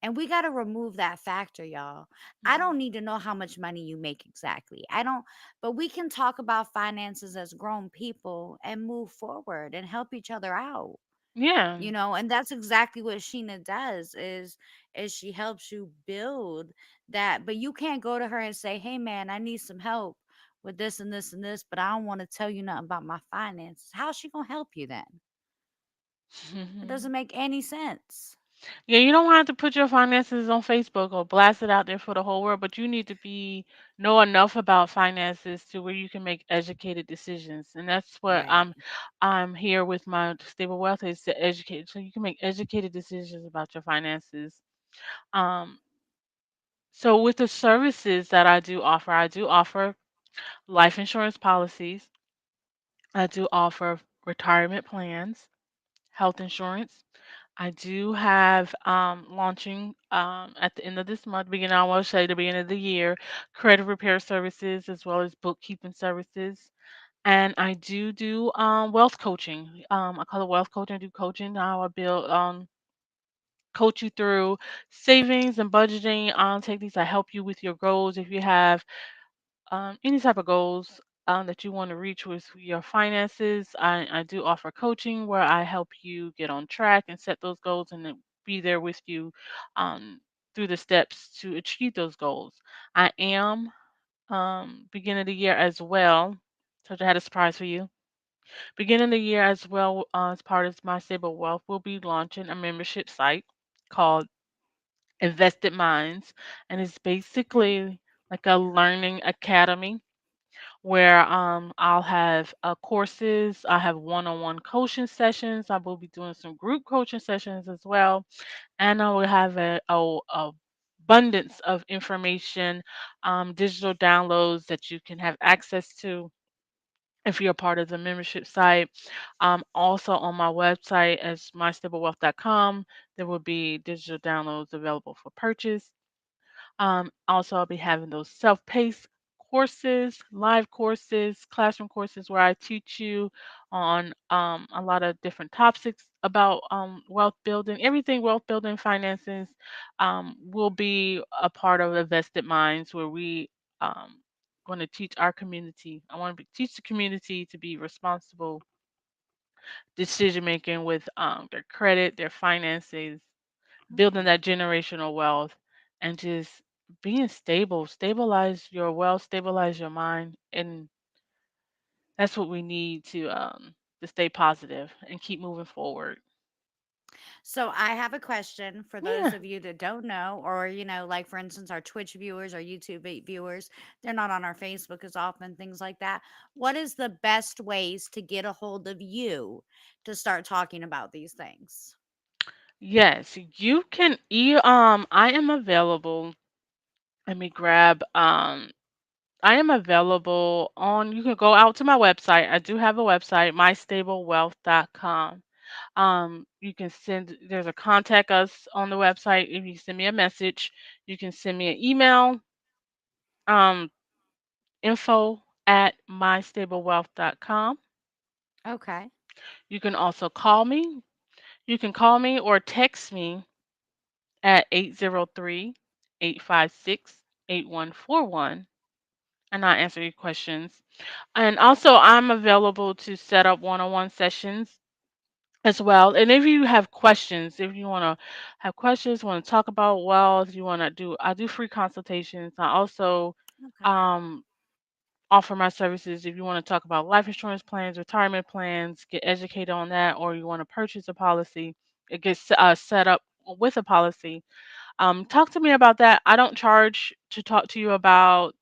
And we got to remove that factor, y'all. I Mhm. don't need to know how much money you make exactly. I don't, but we can talk about finances as grown people and move forward and help each other out, Yeah. and that's exactly what Sheena does, is she helps you build that. But you can't go to her and say, hey man, I need some help with this and this and this, but I don't want to tell you nothing about my finances. How's she gonna help you then? It doesn't make any sense. Yeah, you don't have to put your finances on Facebook or blast it out there for the whole world, but you need to be know enough about finances to where you can make educated decisions. And that's what Right. I'm here with my stable wealth is to educate so you can make educated decisions about your finances. Um so with the services that I do offer life insurance policies. I do offer retirement plans, health insurance. I do have launching at the end of this month, beginning I want to say the beginning of the year, credit repair services as well as bookkeeping services. And I do wealth coaching. I call it wealth coaching. I do coaching. How I build coach you through savings and budgeting techniques. I help you with your goals if you have any type of goals that you want to reach with your finances. I do offer coaching where I help you get on track and set those goals and then be there with you um, through the steps to achieve those goals. I am beginning of the year as well. So I had a surprise for you. Beginning of the year as well, as part of my Stable Wealth, we'll be launching a membership site called Invested Minds, and it's Okay. basically like a learning academy where I'll have courses. I have one-on-one coaching sessions. I will be doing some group coaching sessions as well, and I will have a abundance of information, digital downloads that you can have access to if you're a part of the membership site. Also on my website as mystablewealth.com, there will be digital downloads available for purchase. Also, I'll be having those self-paced courses, live courses, classroom courses where I teach you on a lot of different topics about wealth building. Everything wealth building, finances will be a part of Invested Minds where we um, going to teach our community. I want to teach the community to be responsible decision making with their credit, their finances, building Okay. that generational wealth, and just being stable. Stabilize your wealth, stabilize your mind, and that's what we need to stay positive and keep moving forward. So I have a question for those Yeah. of you that don't know, or like for instance, our Twitch viewers, our YouTube viewers, they're not on our Facebook as often, things like that. What is the best ways to get a hold of you to start talking about these things? Yes, you can I am available. Let me grab I am available on you can go out to my website. I do have a website, mystablewealth.com. You can there's a contact us on the website. If you send me a message, you can send me an email, um, info at mystablewealth.com. Okay. You can also call me. You can call me or text me at 803-856-8141, and I'll answer your questions. And also, I'm available to set up one-on-one sessions as well. And if you have questions, if you want to have questions, want to talk about wealth, you want to I do free consultations. I also Okay. um, offer my services if you want to talk about life insurance plans, retirement plans, get educated on that, or you want to purchase a policy, it gets set up with a policy. Talk to me about that. I don't charge to talk to you about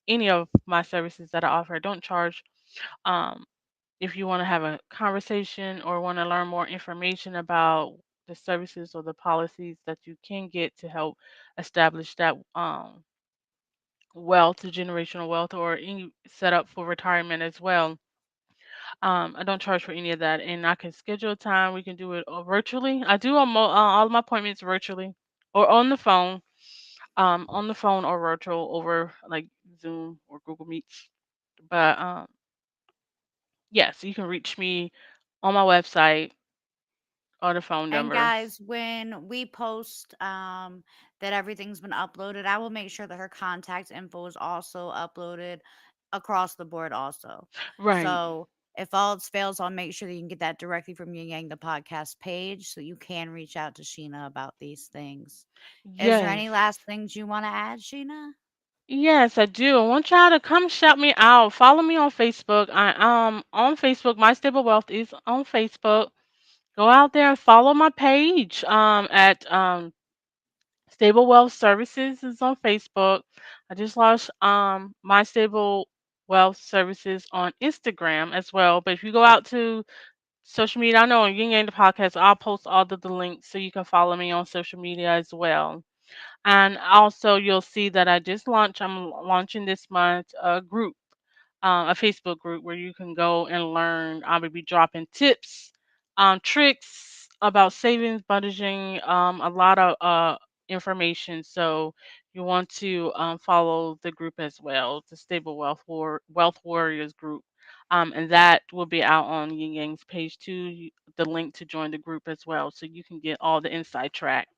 any of my services that I offer. I don't charge. Um, if you want to have a conversation or want to learn more information about the services or the policies that you can get to help establish that wealth, generational wealth, or any setup for retirement as well. I don't charge for any of that, and I can schedule a time. We can do it virtually. I do all of my appointments virtually or on the phone or virtual over like Zoom or Google Meets. But yes, you can reach me on my website or the phone And number. guys, when we post that everything's been uploaded, I will make sure that her contact info is also uploaded across the board also. Right. So if all else fails, I'll make sure that you can get that directly from Ying Yang the podcast page so you can reach out to Sheena about these things. Is there Yes. any last things you want to add, Sheena? Yes, I do. I want y'all to come shout me out. Follow me on Facebook. I on Facebook. My Stable Wealth is on Facebook. Go out there and follow my page. At Stable Wealth Services is on Facebook. I just launched My Stable Wealth Services on Instagram as well. But if you go out to social media, I know on Ying Yang the podcast, I'll post all of the links so you can follow me on social media as well. And also, you'll see that I'm launching this month a group, a Facebook group where you can go and learn. I will be dropping tips, tricks about savings, budgeting, a lot of information. So you want to follow the group as well, the Stable Wealth Warriors group. And that will be out on Yin Yang's page too. The link to join the group as well, so you can get all the inside track.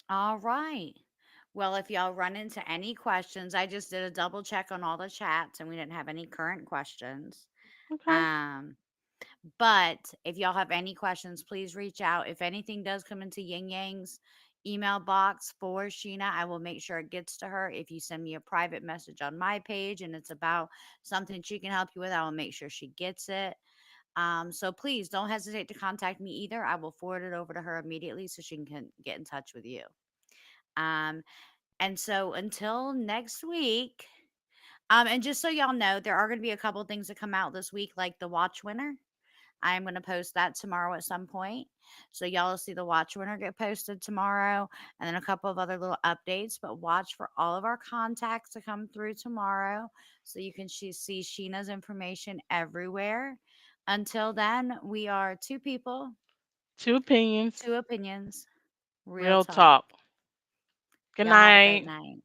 All right. Well, if y'all run into any questions, I just did a double check on all the chats and we didn't have any current questions. Okay. Um, But if y'all have any questions, please reach out. If anything does come into Yin Yang's email box for Sheena, I will make sure it gets to her. If you send me a private message on my page and it's about something she can help you with, I will make sure she gets it. So please don't hesitate to contact me either. I will forward it over to her immediately so she can get in touch with you. Um, and so until next week, and just so y'all know, there are going to be a couple things that come out this week, like the watch winner. I'm going to post that tomorrow at some point. So y'all will see the watch winner get posted tomorrow and then a couple of other little updates. But watch for all of our contacts to come through tomorrow so you can see Sheena's information everywhere. Until then, we are two people, Two opinions, two opinions, real real talk. talk. Good Y'all have a great night. night.